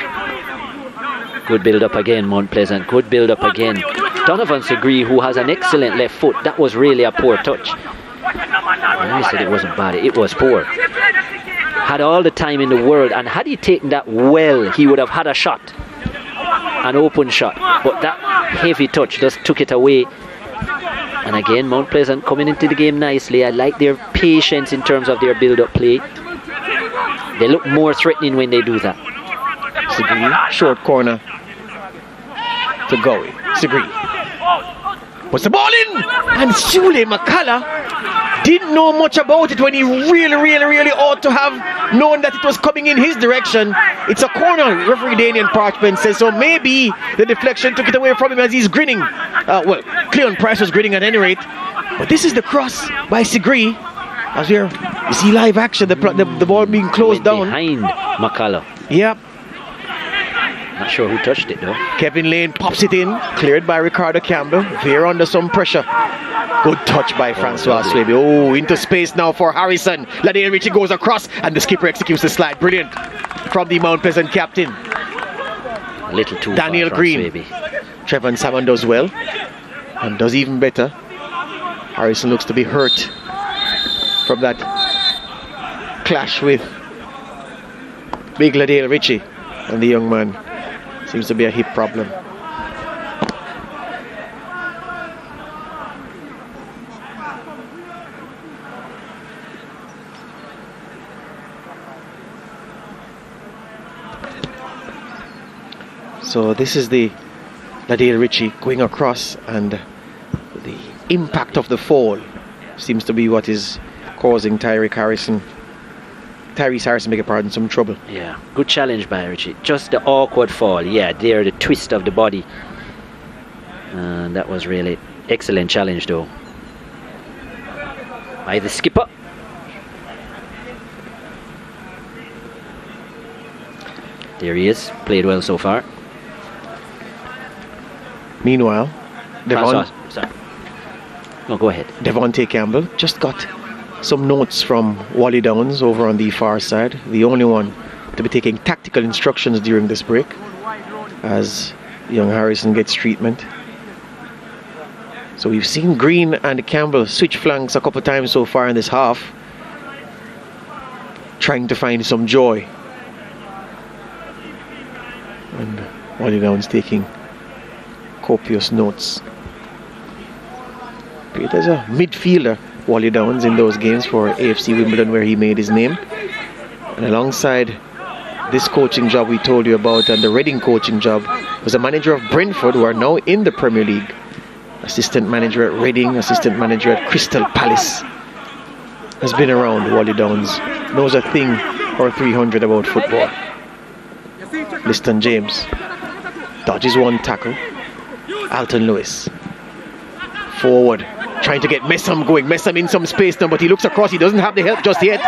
Good build up again, Mount Pleasant. Good build up again. Donovan Sigri, who has an excellent left foot. That was really a poor touch. I said it wasn't bad. It was poor. Had all the time in the world, and had he taken that well, he would have had a shot. an open shot, but that heavy touch just took it away. And again, Mount Pleasant coming into the game nicely. I like their patience in terms of their build-up play. They look more threatening when they do that. Sigree, short corner to Gowie. Sigree puts the ball in, and Sule McCullough didn't know much about it when he really ought to have known that it was coming in his direction. It's a corner, referee Daniel Parchment says, so maybe the deflection took it away from him as he's grinning. Well, Cleon Price was grinning at any rate, but this is the cross by Sigree. As you see live action, the ball being closed down behind McCullough. Yep. Not sure who touched it though. Kevin Lane pops it in, cleared by Ricardo Campbell. Vere under some pressure. Good touch by Francois Swaby. Oh, into space now for Harrison. Ladale Ritchie goes across, and the skipper executes the slide. Brilliant from the Mount Pleasant captain. A little too Daniel far Green. Swaby. Trevor Salmon does well, and does even better. Harrison looks to be hurt from that clash with big Ladale Ritchie, and the young man seems to be a hip problem. So this is the Ladale Ritchie going across, and the impact of the fall seems to be what is causing Tyrese Harrison, beg your pardon, some trouble. Yeah, good challenge by Ritchie. Just the awkward fall. Yeah, there, the twist of the body. And that was really excellent challenge though by the skipper. There he is, played well so far. Meanwhile, No, go ahead. Devontae Campbell just got some notes from Wally Downs over on the far side, the only one to be taking tactical instructions during this break, as young Harrison gets treatment. So we've seen Green and Campbell switch flanks a couple of times so far in this half, trying to find some joy. And Wally Downs taking copious notes. Great as a midfielder, Wally Downs, in those games for AFC Wimbledon where he made his name. And alongside this coaching job we told you about, and the Reading coaching job, was a manager of Brentford, who are now in the Premier League. Assistant manager at Reading, assistant manager at Crystal Palace. Has been around, Wally Downs. Knows a thing or 300 about football. Liston James dodges one tackle. Alton Lewis forward, trying to get Messam going. Messam in some space now, but he looks across. He doesn't have the help just yet.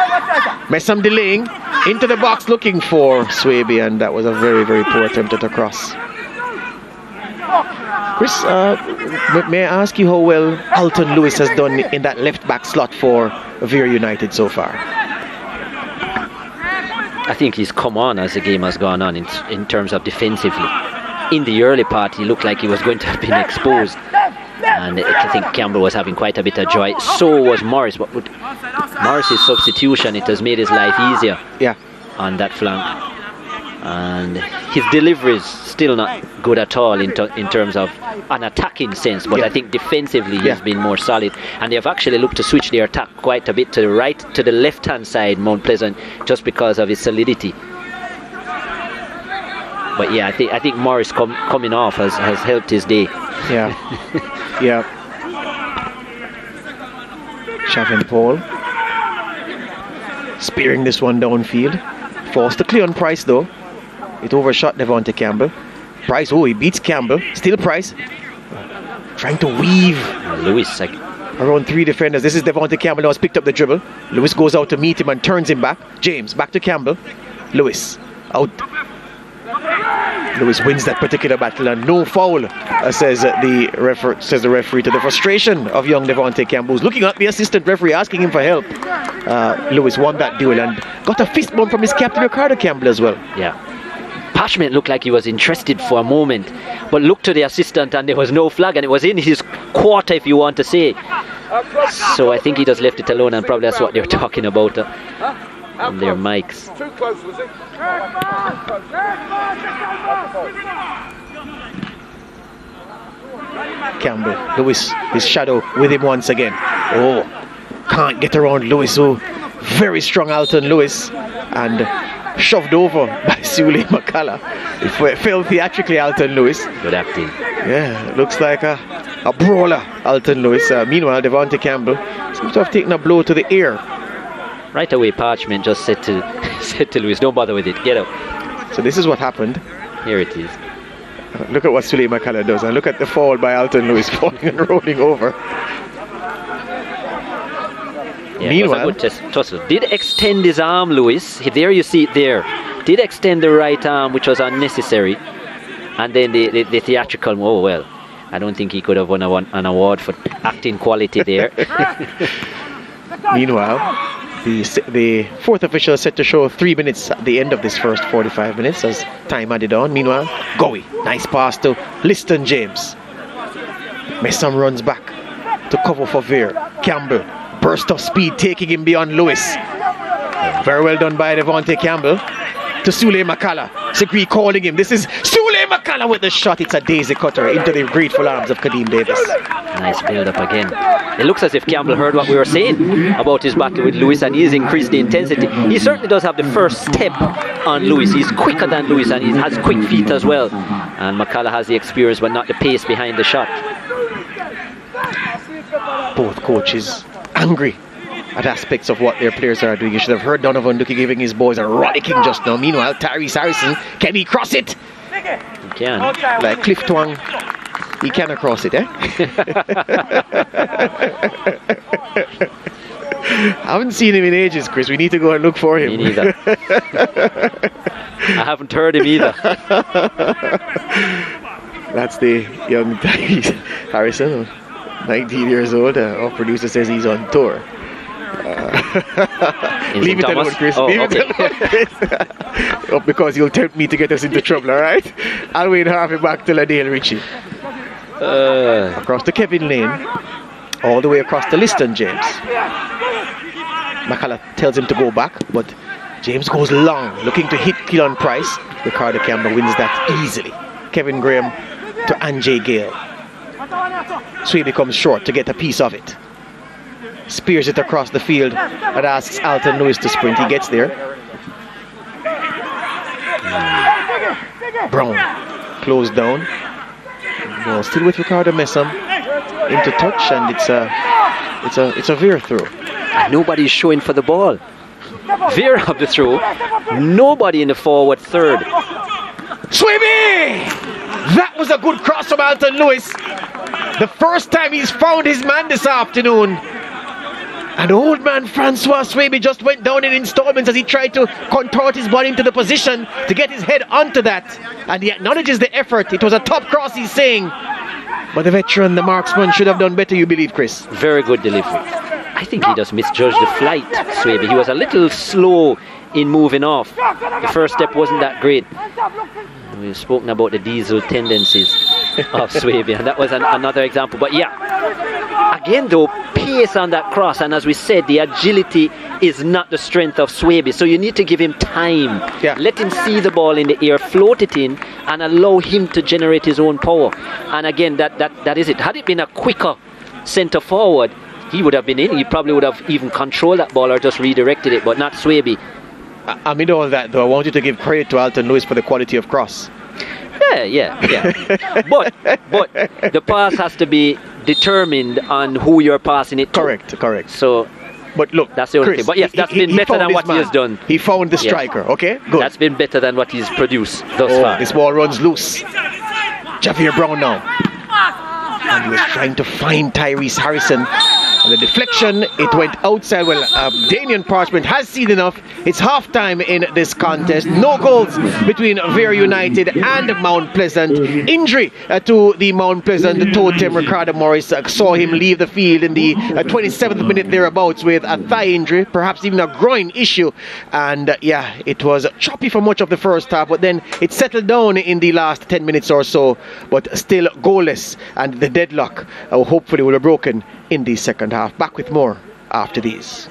Messam delaying into the box, looking for Swaby, and that was a very poor attempt at a cross. Chris, may I ask you how well Alton Lewis has done in that left back slot for Vere United so far? I think he's come on as the game has gone on in terms of defensively. In the early part, he looked like he was going to have been exposed, and I think Campbell was having quite a bit of joy. So was Morris, but with Morris's substitution, it has made his life easier. Yeah, on that flank, and his delivery is still not good at all in terms of an attacking sense, but I think defensively he's been more solid, and they have actually looked to switch their attack quite a bit to the left hand side, Mount Pleasant, just because of his solidity. But yeah, I think Morris coming off has helped his day. Yeah. Yeah. Shavin Paul spearing this one downfield. Forced to clear on Price though. It overshot Devontae Campbell. Price, he beats Campbell. Still Price. Trying to weave. Lewis, around three defenders. This is Devontae Campbell now has picked up the dribble. Lewis goes out to meet him and turns him back. James back to Campbell. Lewis out. Lewis wins that particular battle, and no foul, says the referee, to the frustration of young Devontae Campbell, who's looking at the assistant referee asking him for help. Lewis won that duel and got a fist bump from his captain Ricardo Campbell as well. Yeah. Parchment looked like he was interested for a moment, but looked to the assistant and there was no flag, and it was in his quarter, if you want to say. So I think he just left it alone, and probably that's what they're talking about on their mics. Too close, was it? Campbell. Lewis, his shadow with him once again. Oh, can't get around Lewis. Oh, very strong Alton Lewis. And shoved over by Sule McCullough. It fell theatrically, Alton Lewis. Good acting. Yeah, looks like a brawler, Alton Lewis. Meanwhile, Devontae Campbell seems to have taken a blow to the ear. Right away, Parchment just said to Lewis, don't bother with it, get out. So this is what happened. Here it is. Look at what Sule McCullough does, and look at the fall by Alton Lewis falling and rolling over. Yeah, Meanwhile, it was a good tussle. Did extend his arm, Lewis. There you see it there. Did extend the right arm, which was unnecessary. And then the theatrical, oh well. I don't think he could have won an award for acting quality there. Meanwhile, the fourth official is set to show 3 minutes at the end of this first 45 minutes as time added on. Meanwhile, Gowie, nice pass to Liston James. Messam runs back to cover for Vere. Campbell, burst of speed taking him beyond Lewis. Very well done by Devontae Campbell to Sule McCullough. Segui calling him. This is Sule McCullough with the shot. It's a daisy cutter into the grateful arms of Kadeem Davis. Nice build up again. It looks as if Campbell heard what we were saying about his battle with Lewis, and he's increased the intensity. He certainly does have the first step on Lewis. He's quicker than Lewis, and he has quick feet as well. And McCullough has the experience but not the pace behind the shot. Both coaches angry at aspects of what their players are doing. You should have heard Donovan Ducky giving his boys a rollicking just now. Meanwhile, Tyrese Harrison, can he cross it? He can. Like Cliff Twang, he cannot cross it, eh? I haven't seen him in ages, Chris. We need to go and look for him. Me neither. I haven't heard him either. That's the young Tyrese Harrison, 19 years old. Our producer says he's on tour. Leave it alone, Chris. Oh, Leave okay. it alone, Chris. Oh, because you'll tempt me to get us into trouble, alright? I'll wait halfway back to Ladale Ritchie. Across to Kevin Lane, all the way across to Liston James. McCullough tells him to go back, but James goes long, looking to hit Keelan Price. Ricardo Campbell wins that easily. Kevin Graham to Anjay Gale. Swaby comes short to get a piece of it. Spears it across the field and asks Alton Lewis to sprint. He gets there. Brown closed down. Well, still with Ricardo Messam into touch, and it's a Vere throw. Nobody's showing for the ball. Vere of the throw. Nobody in the forward third. Swaby! That was a good cross from Alton Lewis. The first time he's found his man this afternoon. And old man Francois Swaby just went down in installments as he tried to contort his body into the position to get his head onto that. And he acknowledges the effort. It was a top cross, he's saying. But the veteran, the marksman, should have done better, you believe, Chris? Very good delivery. I think he just misjudged the flight, Swaby. He was a little slow in moving off. The first step wasn't that great. We've spoken about the diesel tendencies of Swaby, and that was another example. But yeah, again though, pace on that cross, and as we said, the agility is not the strength of Swaby, so you need to give him time. Yeah. Let him see the ball in the air, float it in, and allow him to generate his own power. And again, that is it. Had it been a quicker centre forward, he would have been in. He probably would have even controlled that ball or just redirected it, but not Swaby. Amid all that, though, I want you to give credit to Alton Lewis for the quality of cross. Yeah. but the pass has to be determined on who you're passing it to. Correct. So, but look, that's the only thing. But yes, that's been better than what he has done. He found the striker. Okay, good. That's been better than what he's produced thus far. This ball runs loose. Javier Brown now. And he was trying to find Tyrese Harrison. And the deflection, it went outside. Well, Damien Parchment has seen enough. It's half-time in this contest. No goals between Vere United and Mount Pleasant. Injury to the Mount Pleasant totem. Ricardo Morris saw him leave the field in the 27th minute thereabouts with a thigh injury, perhaps even a groin issue. And yeah, it was choppy for much of the first half, but then it settled down in the last 10 minutes or so, but still goalless. And the deadlock hopefully will be broken in the second half. Back with more after these.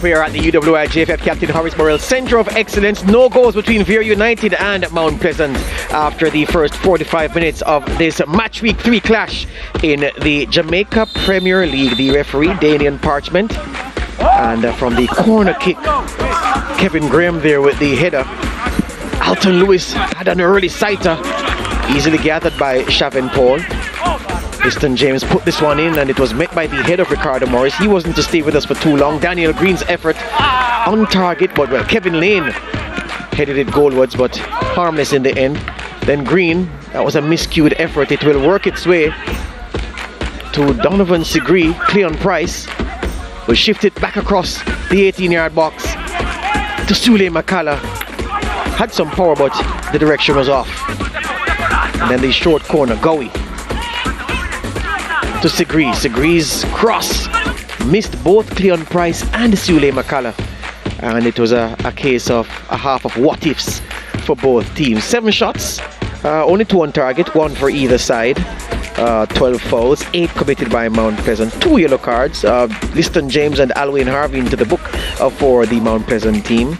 we are at the UWI JFF Captain Horace Burrell Centre of Excellence. No goals between Vere United and Mount Pleasant after the first 45 minutes of this match week 3 clash in the Jamaica Premier League. The referee, Daniel Parchment, and from the corner kick, Kevin Graham there with the header. Alton Lewis had an early sighter, easily gathered by Shavin Paul. Liston James put this one in, and it was met by the head of Ricardo Morris. He wasn't to stay with us for too long. Daniel Green's effort on target, but well, Kevin Lane headed it goalwards, but harmless in the end. Then Green, that was a miscued effort. It will work its way to Donovan Segree. Cleon Price will shift it back across the 18-yard box to Sule McCalla. Had some power, but the direction was off. And then the short corner, Gowie to Segree. Segree's cross missed both Cleon Price and Sule McCalla, and it was a case of a half of what ifs for both teams. 7 shots, only 2 on target, 1 for either side. 12 fouls, 8 committed by Mount Pleasant. 2 yellow cards, Liston James and Alwyn Harvey into the book for the Mount Pleasant team,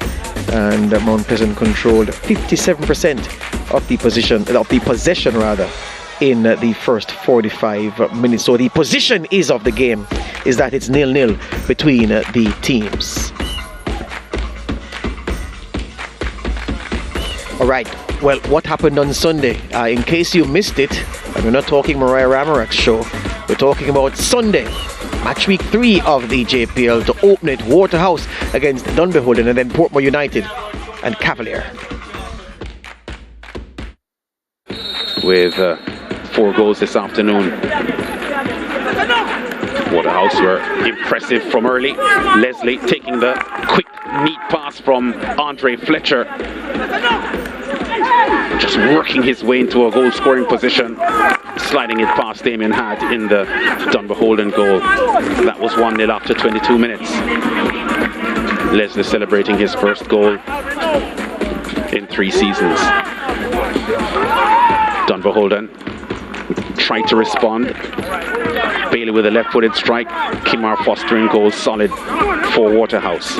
and Mount Pleasant controlled 57% of the possession in the first 45 minutes. So the position of the game is that it's 0-0 between the teams. All right, well, what happened on Sunday? In case you missed it, and we're not talking Mariah Ramarak's show, we're talking about Sunday, match week 3 of the JPL, to open it, Waterhouse against Dunbeholden, and then Portmore United and Cavalier. With 4 goals this afternoon. Waterhouse were impressive from early. Leslie taking the quick, neat pass from Andre Fletcher. Just working his way into a goal scoring position. Sliding it past Damien Hart in the Dunbeholden goal. That was 1-0 after 22 minutes. Leslie celebrating his first goal in 3 seasons. Dunbeholden tried to respond. Bailey with a left-footed strike. Kimar Foster in goal, solid for Waterhouse.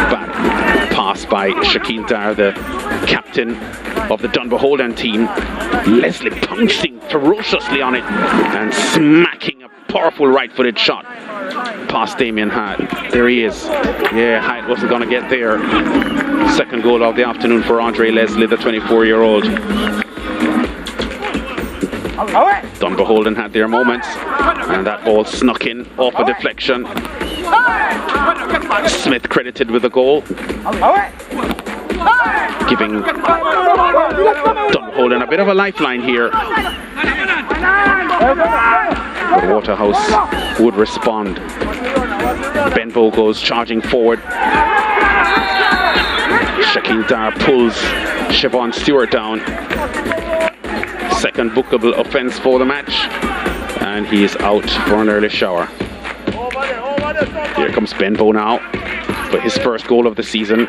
Bad pass by Shakeen Dar, the captain of the Dunbeholden team. Leslie pouncing ferociously on it and smacking a powerful right-footed shot past Damien Hart. There he is. Yeah, Hart wasn't going to get there. Second goal of the afternoon for Andre Leslie, the 24-year-old. Dunbeholden had their moments, and that ball snuck in off a deflection. Smith credited with the goal, giving Dunbeholden a bit of a lifeline here. But Waterhouse would respond. Benbow goes charging forward. Shakeen Dar pulls Siobhan Stewart down. Second bookable offence for the match, and he is out for an early shower. Here comes Benbow now for his first goal of the season.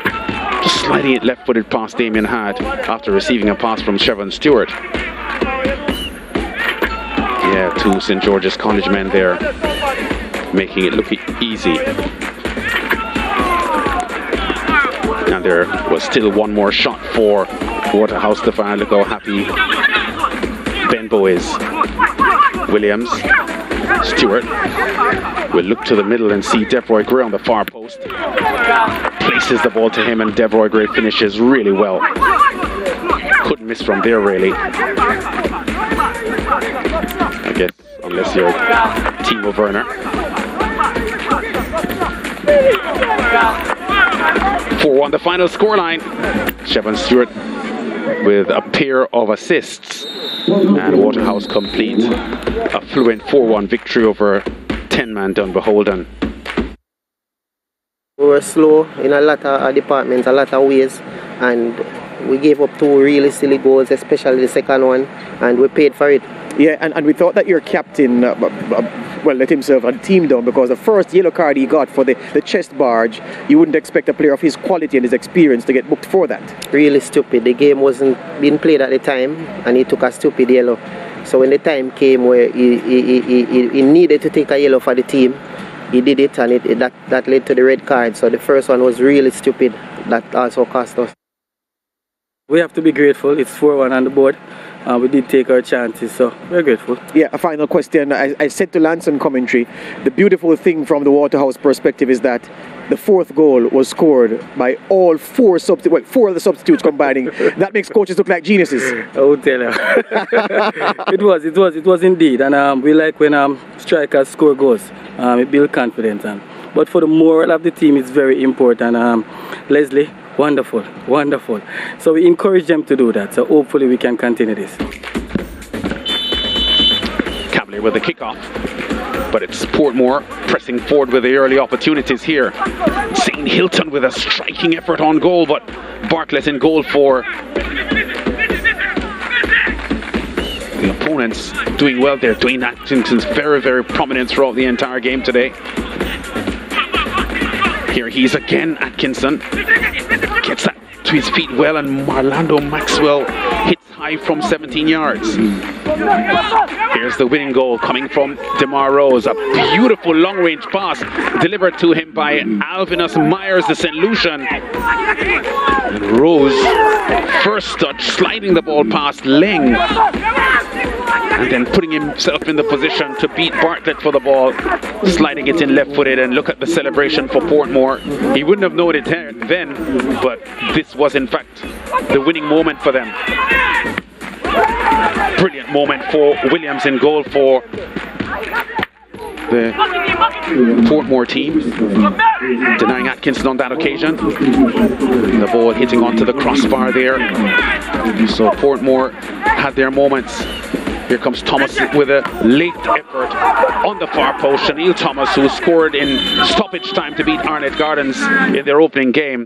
Just sliding it left-footed past Damien Hart after receiving a pass from Siobhan Stewart. Yeah, 2 St. George's College men there, making it look easy. And there was still 1 more shot for Waterhouse to find. Look how happy Benbow is. Williams, Stewart will look to the middle and see Devroy Gray on the far post. Places the ball to him, and Devroy Gray finishes really well. Couldn't miss from there, really. I guess, unless you're Timo Werner. 4-1 the final scoreline. Siobhan Stewart with a pair of assists, and Waterhouse complete a fluent 4-1 victory over 10-man Dunbeholden. We were slow in a lot of departments, a lot of ways, and we gave up 2 really silly goals, especially the second one, and we paid for it. Yeah, and we thought that your captain, let himself a team down, because the first yellow card he got for the chest barge, you wouldn't expect a player of his quality and his experience to get booked for that. Really stupid. The game wasn't being played at the time, and he took a stupid yellow. So when the time came where he needed to take a yellow for the team, he did it, and that led to the red card. So the first one was really stupid. That also cost us. We have to be grateful. It's 4-1 on the board. We did take our chances, so we're grateful. Yeah, a final question. I said to Lance on commentary, the beautiful thing from the Waterhouse perspective is that the fourth goal was scored by all four of the substitutes combining. That makes coaches look like geniuses. I will tell you. It was indeed. And we like when strikers score goals. It builds confidence. But for the morale of the team, it's very important. Leslie, wonderful. So we encourage them to do that. So hopefully we can continue this. Cavalier with the kickoff, but it's Portmore pressing forward with the early opportunities here. St. Hilton with a striking effort on goal, but Bartlett in goal for the opponents. Doing well there. Dwayne Atkinson's very, very prominent throughout the entire game today. Here he's again, Atkinson. Gets that to his feet well, and Marlando Maxwell hits high from 17 yards. Here's the winning goal coming from DeMar Rose. A beautiful long-range pass delivered to him by Alvinus Myers, the St. Lucian. And Rose, first touch, sliding the ball past Leng, and then putting himself in the position to beat Bartlett for the ball, sliding it in left-footed. And look at the celebration for Portmore. He wouldn't have known it then, but this was in fact the winning moment for them. Brilliant moment for Williams in goal for the Portmore team, denying Atkinson on that occasion. The ball hitting onto the crossbar there. So Portmore had their moments. Here comes Thomas with a late effort on the far post. Shanil Thomas, who scored in stoppage time to beat Arnett Gardens in their opening game.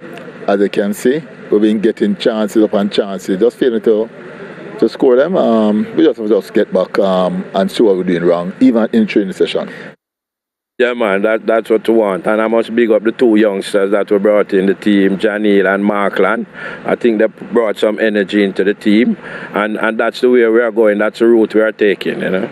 As you can see, we've been getting chances upon chances, just failing to score them. We just get back and see what we're doing wrong, even in training session. Yeah, man, that's what we want. And I must big up the two youngsters that were brought in the team, Janil and Markland. I think they brought some energy into the team. And that's the way we are going. That's the route we are taking, you know.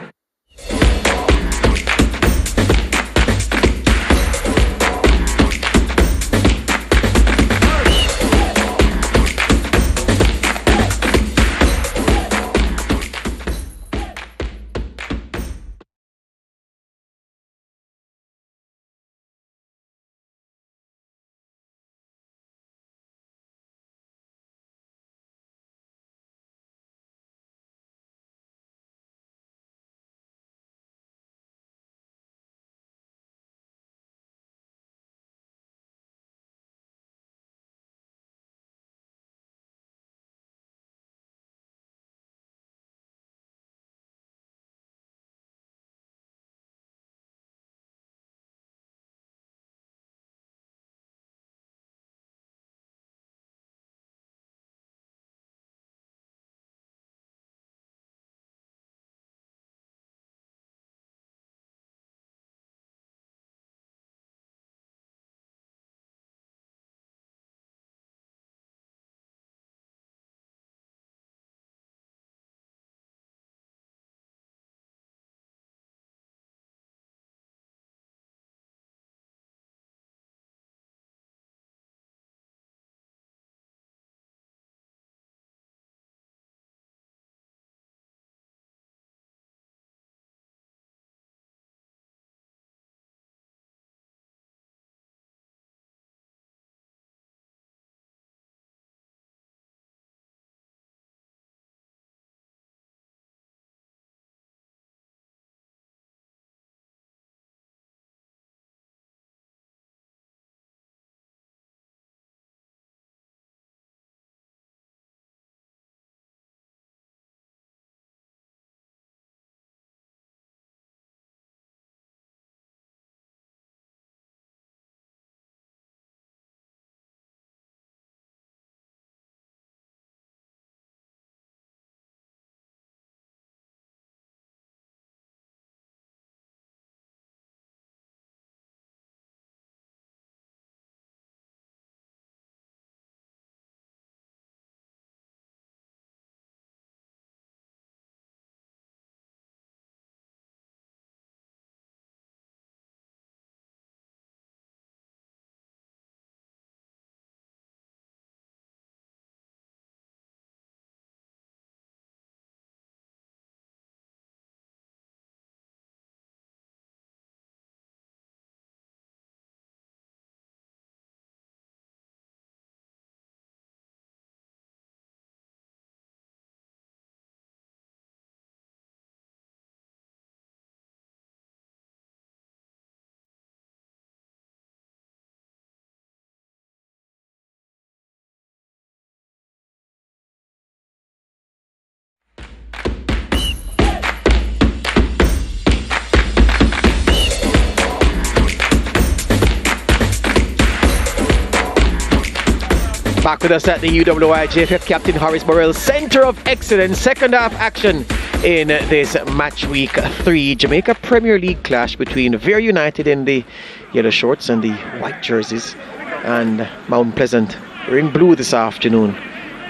Back with us at the UWI JFF Captain Horace Burrell Centre of Excellence. Second half action in this match week 3 Jamaica Premier League clash between Vere United in the yellow shorts and the white jerseys and Mount Pleasant. We're in blue this afternoon.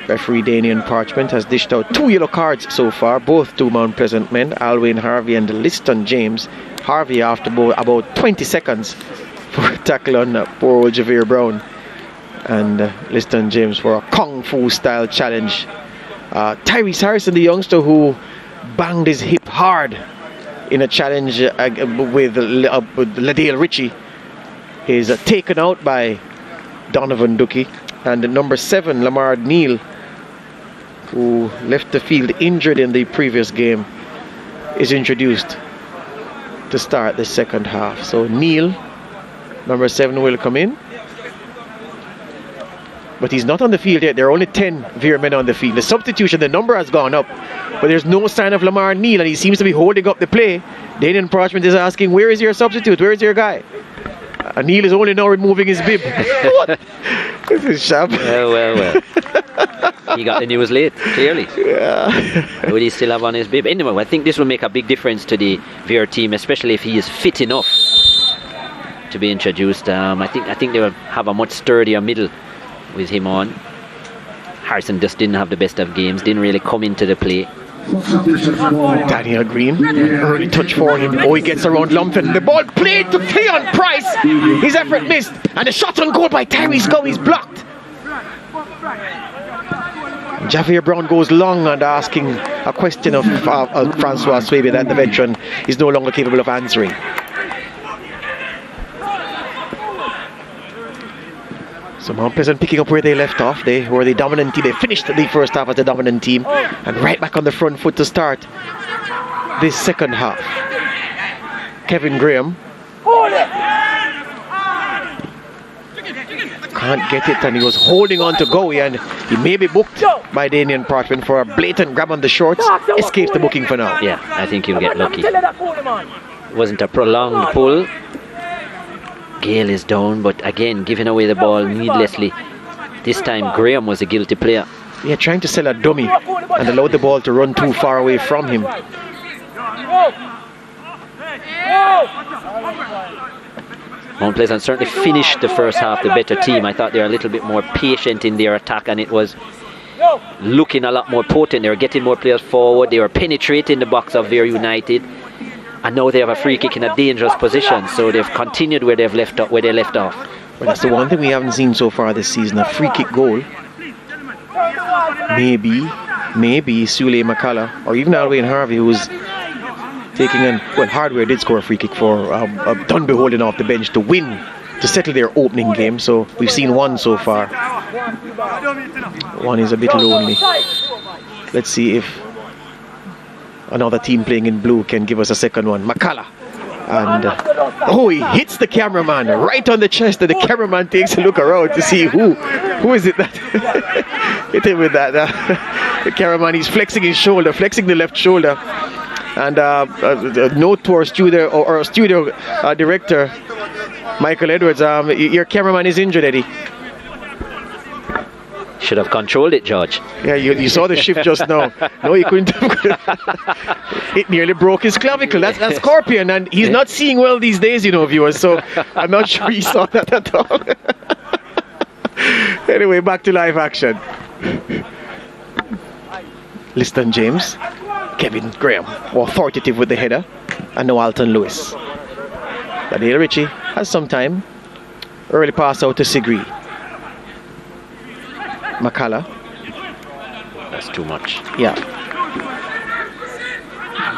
Referee Danian Parchment has dished out 2 yellow cards so far, both to Mount Pleasant men, Alwyn Harvey and Liston James. Harvey after about 20 seconds for a tackle on poor old Javier Brown, and Liston James for a kung fu style challenge. Tyrese Harrison, the youngster who banged his hip hard in a challenge with Ladale Ritchie, is taken out by Donovan Ducky, and number 7 Lamar Neal, who left the field injured in the previous game, is introduced to start the second half. So Neal, number 7, will come in, but he's not on the field yet. There are only 10 Vere men on the field. The substitution, the number has gone up, but there's no sign of Lamar Neal, and he seems to be holding up the play. Daniel Parchment is asking, where is your substitute? Where is your guy? Neal is only now removing his bib. What? This is sharp. Well. He got the news late, clearly. Yeah. Would he still have on his bib? Anyway, I think this will make a big difference to the Vere team, especially if he is fit enough to be introduced. I think they will have a much sturdier middle with him on. Harrison just didn't have the best of games, didn't really come into the play. Daniel Green, early touch for him. Oh, he gets around Lumpton. The ball played to Cleon Price. His effort missed, and the shot on goal by Tyrese Gow is blocked. Javier Brown goes long and asking a question of Francois Swaby that the veteran is no longer capable of answering. So Mount Pleasant picking up where they left off. They were the dominant team. They finished the first half as the dominant team, and right back on the front foot to start this second half. Kevin Graham can't get it, and he was holding on to Gowie, and he may be booked by Danian Parchment for a blatant grab on the shorts. Escapes the booking for now. Yeah, I think he'll get lucky. It wasn't a prolonged pull. Gale is down, but again giving away the ball needlessly. This time Graham was a guilty player. Yeah, trying to sell a dummy and allowed the ball to run too far away from him. Mount Pleasant certainly finished the first half the better team. I thought they were a little bit more patient in their attack, and it was looking a lot more potent. They were getting more players forward. They were penetrating the box of Vere United. And now they have a free kick in a dangerous position, so they've continued where they left off. Well, that's the one thing we haven't seen so far this season, a free kick goal. Maybe Sule McCullough or even Alwyn Harvey, who's taking an... Well, Hardware did score a free kick for Dunby holding off the bench to win, to settle their opening game, so we've seen one so far. One is a bit lonely. Let's see if another team playing in blue can give us a second one. McCullough. And he hits the cameraman right on the chest, and the cameraman takes a look around to see who is it that hit him with that. The cameraman is flexing his shoulder, flexing the left shoulder. And a note to our studio director, Michael Edwards, your cameraman is injured, Eddie. Should have controlled it, George. Yeah, you saw the shift just now. No, he couldn't. It nearly broke his clavicle. That's Scorpion, and he's not seeing well these days, viewers. So I'm not sure he saw that at all. Anyway, back to live action. Liston James, Kevin Graham, authoritative with the header, and now Alton Lewis. Daniel Ritchie has some time. Early pass out to Sigree. McCullough. That's too much. Yeah.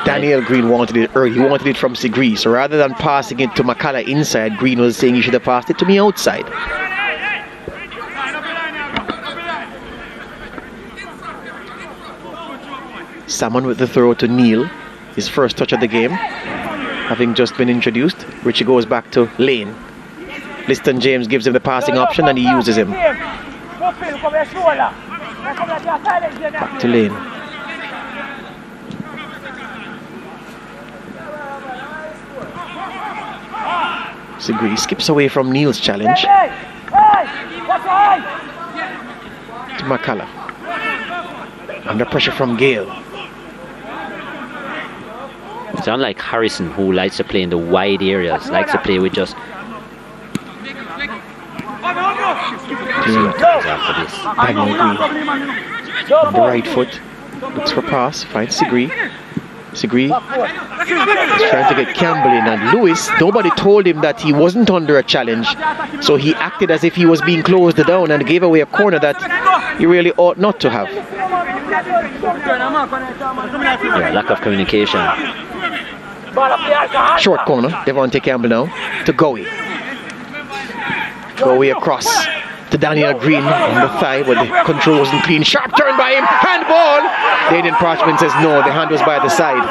Daniel Green wanted it early. He wanted it from Sigree. So rather than passing it to McCullough inside, Green was saying you should have passed it to me outside. Salmon with the throw to Neal. His first touch of the game, having just been introduced. Richie goes back to Lane. Liston James gives him the passing option, and he uses him. Back to Lane. Sigree skips away from Neal's challenge. to McCullough. Under pressure from Gale. It's unlike Harrison, who likes to play in the wide areas, likes to play with just... After this. Daniel Green. On the right foot. Looks for pass. Finds Sigree. Sigree is trying to get Campbell in, and Lewis, nobody told him that he wasn't under a challenge, so he acted as if he was being closed down and gave away a corner that he really ought not to have. Yeah, lack of communication. Short corner, Devontae Campbell now to Gowie. Gowie across to Daniel Green on the thigh, but the control wasn't clean. Sharp turn by him, handball! Aiden Parchment says no, the hand was by the side.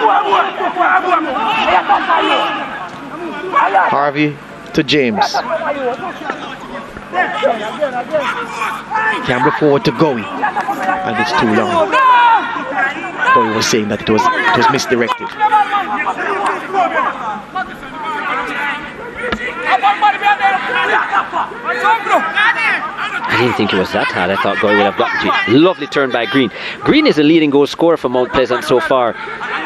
Harvey to James. Campbell forward to Gowie, and it's too long. Gowie was saying that it was misdirected. I didn't think it was that hard. I thought Gowie would have gotten to it. Lovely turn by Green. Green is the leading goal scorer for Mount Pleasant so far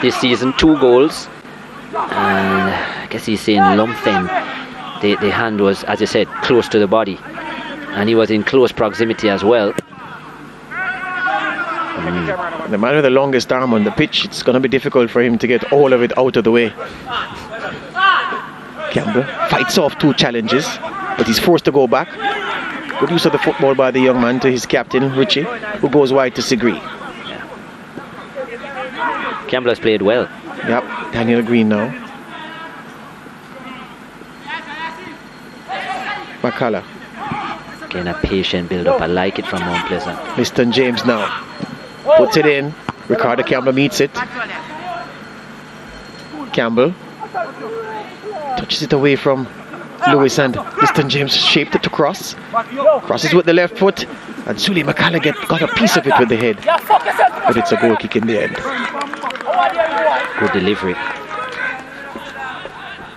this season. 2 goals. And I guess he's saying Lumphen. The hand was, as you said, close to the body. And he was in close proximity as well. The man with the longest arm on the pitch, it's going to be difficult for him to get all of it out of the way. Campbell fights off 2 challenges, but he's forced to go back. Good use of the football by the young man to his captain, Richie, who goes wide to Sigree. Campbell has played well. Yep, Daniel Green now. McCullough. Again, a patient build-up. I like it from Mount Pleasant. Liston James now. Puts it in. Ricardo Campbell meets it. Campbell touches it away from Lewis, and Liston James shaped it to cross. Crosses with the left foot, and Sully McCullough got a piece of it with the head. But it's a goal kick in the end. Good delivery.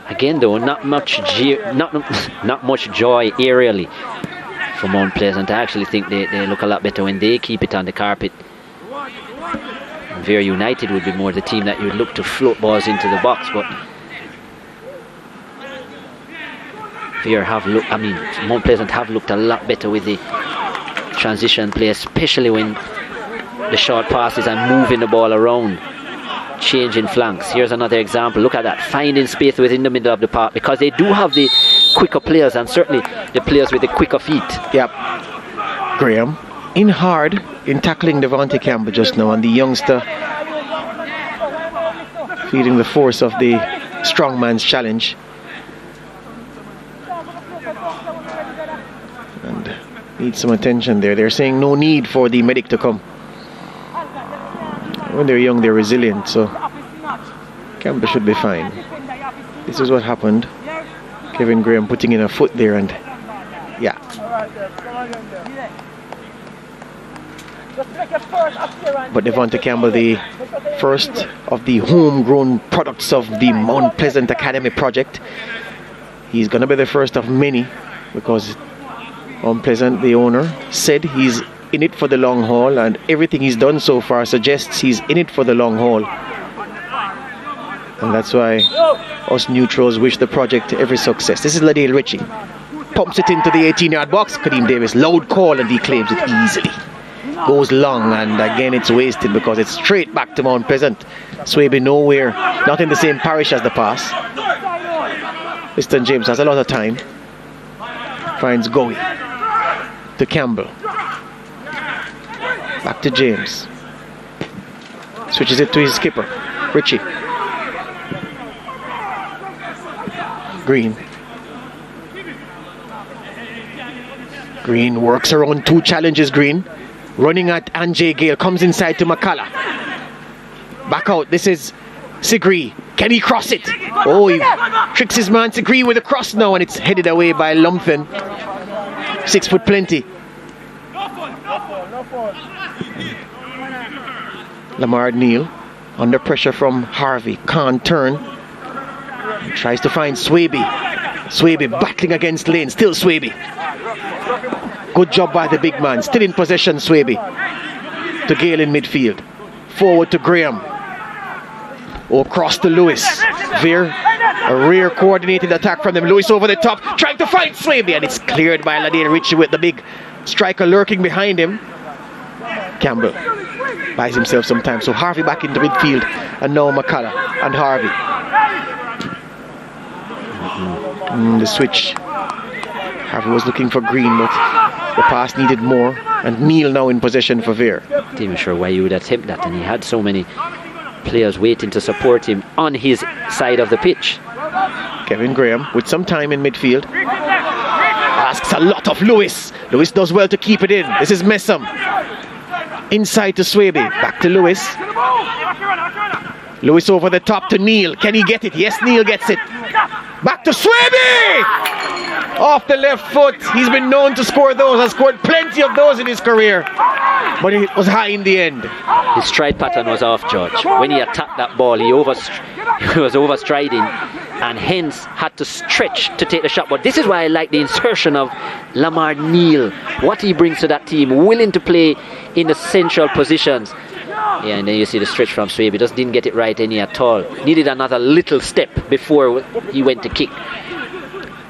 Again though, not much joy aerially for Mount Pleasant. I actually think they look a lot better when they keep it on the carpet. Vere United would be more the team that you would look to float balls into the box, but Vere Mount Pleasant have looked a lot better with the transition play, especially when the short passes and moving the ball around, changing flanks. Here's another example. Look at that, finding space within the middle of the park, because they do have the quicker players, and certainly the players with the quicker feet. Yep. Graham in hard in tackling Devontae Campbell just now, and the youngster feeling the force of the strongman's challenge. And needs some attention there. They're saying no need for the medic to come. When they're young, they're resilient, so Campbell should be fine. This is what happened. Kevin Graham putting in a foot there, and yeah. But Devontae Campbell, the first of the homegrown products of the Mount Pleasant Academy project. He's going to be the first of many, because Mount Pleasant, the owner, said he's in it for the long haul, and everything he's done so far suggests he's in it for the long haul. And that's why us neutrals wish the project every success. This is Ladale Ritchie. Pumps it into the 18-yard box. Kadeem Davis, loud call, and he claims it easily. Goes long, and again it's wasted because it's straight back to Mount Pleasant. Swaby nowhere, not in the same parish as the pass. Liston James has a lot of time. Finds Gowie to Campbell. Back to James. Switches it to his skipper, Richie. Green. Green works around 2 challenges. Green running at Anjay Gale, comes inside to McCullough. Back out. This is Sigree. Can he cross it? Oh, he tricks his man Sigree with a cross now, and it's headed away by Lumphen. 6 foot plenty. Lamar Neal under pressure from Harvey. Can't turn. Tries to find Swaby. Swaby battling against Lane. Still Swaby. Good job by the big man. Still in possession, Swaby. To Gale in midfield. Forward to Graham. Across to Lewis. Vere, a rear coordinated attack from them. Lewis over the top, trying to find Swaby, and it's cleared by Ladine Ritchie with the big striker lurking behind him. Campbell buys himself some time. So Harvey back into midfield, and now McCullough and Harvey. The switch. Harvey was looking for Green, but the pass needed more. And Neil now in possession for Vere. Not even sure why you would attempt that, and he had so many players waiting to support him on his side of the pitch. Kevin Graham with some time in midfield. Asks a lot of Lewis. Lewis does well to keep it in. This is Messam. Inside to Swaby. Back to Lewis. Lewis over the top to Neil. Can he get it? Yes, Neil gets it. Back to Swaby! Off the left foot. He's been known to score those. Has scored plenty of those in his career. But it was high in the end. His stride pattern was off, George. When he attacked that ball, he was overstriding and hence had to stretch to take the shot. But this is why I like the insertion of Lamar Neal. What he brings to that team, willing to play in the central positions. Yeah, and then you see the stretch from Swaby. Just didn't get it right any at all. Needed another little step before he went to kick.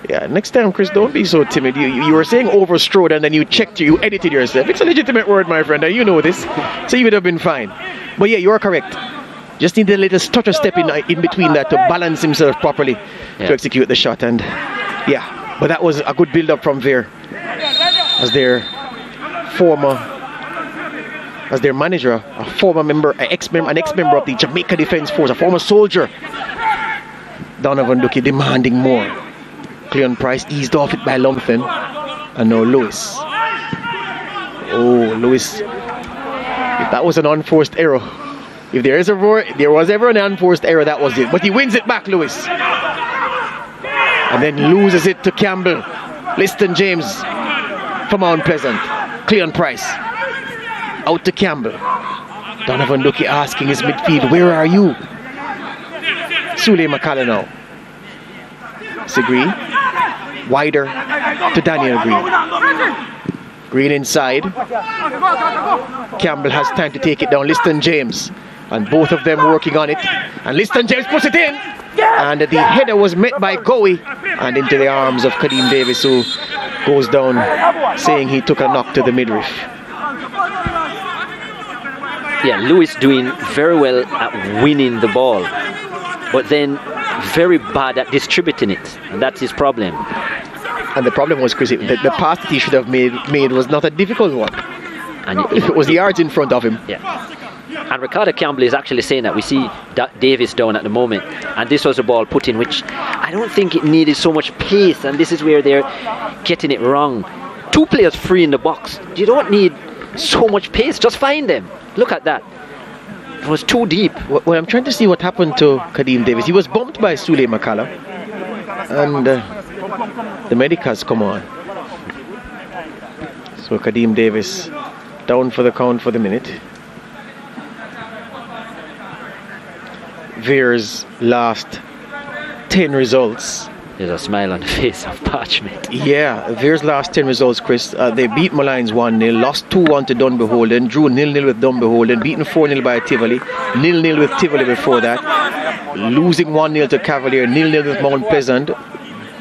Yeah, next time, Chris, don't be so timid. You were saying overstrode and then you edited yourself. It's a legitimate word, my friend, and you know this. So you would have been fine. But yeah, you are correct. Just needed a little stutter step in between that to balance himself properly to execute the shot. And yeah, but that was a good build-up from Vere as their manager, a former member, an ex-member of the Jamaica Defence Force, a former soldier. Donovan Ducky demanding more. Cleon Price eased off it by Longton, and now Lewis. Oh, Lewis! If that was an unforced error, if there was ever an unforced error, that was it. But he wins it back, Lewis, and then loses it to Campbell. Liston James from Mount Pleasant. Cleon Price out to Campbell. Donovan Ducky asking his midfield, "Where are you?" Sule McCullough now. Green. Wider to Daniel Green. Green inside. Campbell has time to take it down. Liston James. And both of them working on it. And Liston James puts it in. And the header was met by Gowie. And into the arms of Kadeem Davis, who goes down saying he took a knock to the midriff. Yeah, Lewis doing very well at winning the ball. But then very bad at distributing it, and that's his problem. And the problem was, Chris, the pass that he should have made was not a difficult one. And if it was the yards in front of him. Yeah. And Ricardo Campbell is actually saying that we see Davis down at the moment, and this was a ball put in which I don't think it needed so much pace, and this is where they're getting it wrong. Two players free in the box. You don't need so much pace. Just find them. Look at that. It was too deep. Well, I'm trying to see what happened to Kadeem Davis. He was bumped by Sule McCullough, and the medic has come on. So Kadeem Davis down for the count for the minute. Vere's last 10 results. There's a smile on the face of Parchment. Yeah, Vere's last 10 results, Chris. They beat Malines 1-0, lost 2-1 to Dunbeholden, drew 0-0 with Dunbeholden, beaten 4-0 by Tivoli, 0-0 with Tivoli before that, losing 1-0 to Cavalier, 0-0 with Mount Pleasant,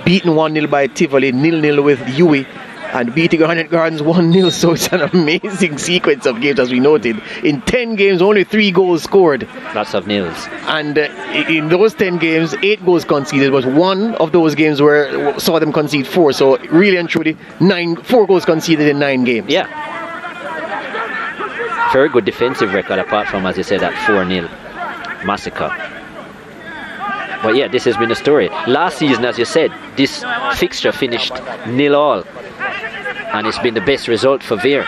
beaten 1-0 by Tivoli, 0-0 with Huey, and beating 100 Gardens 1-0. So it's an amazing sequence of games, as we noted. In 10 games, only 3 goals scored. Lots of nils. And in those 10 games, 8 goals conceded. But one of those games saw them concede 4. So really and truly, 4 goals conceded in 9 games. Yeah. Very good defensive record, apart from, as you said, that 4-0 massacre. But yeah, this has been the story. Last season, as you said, this fixture finished 0-0. And it's been the best result for Vere.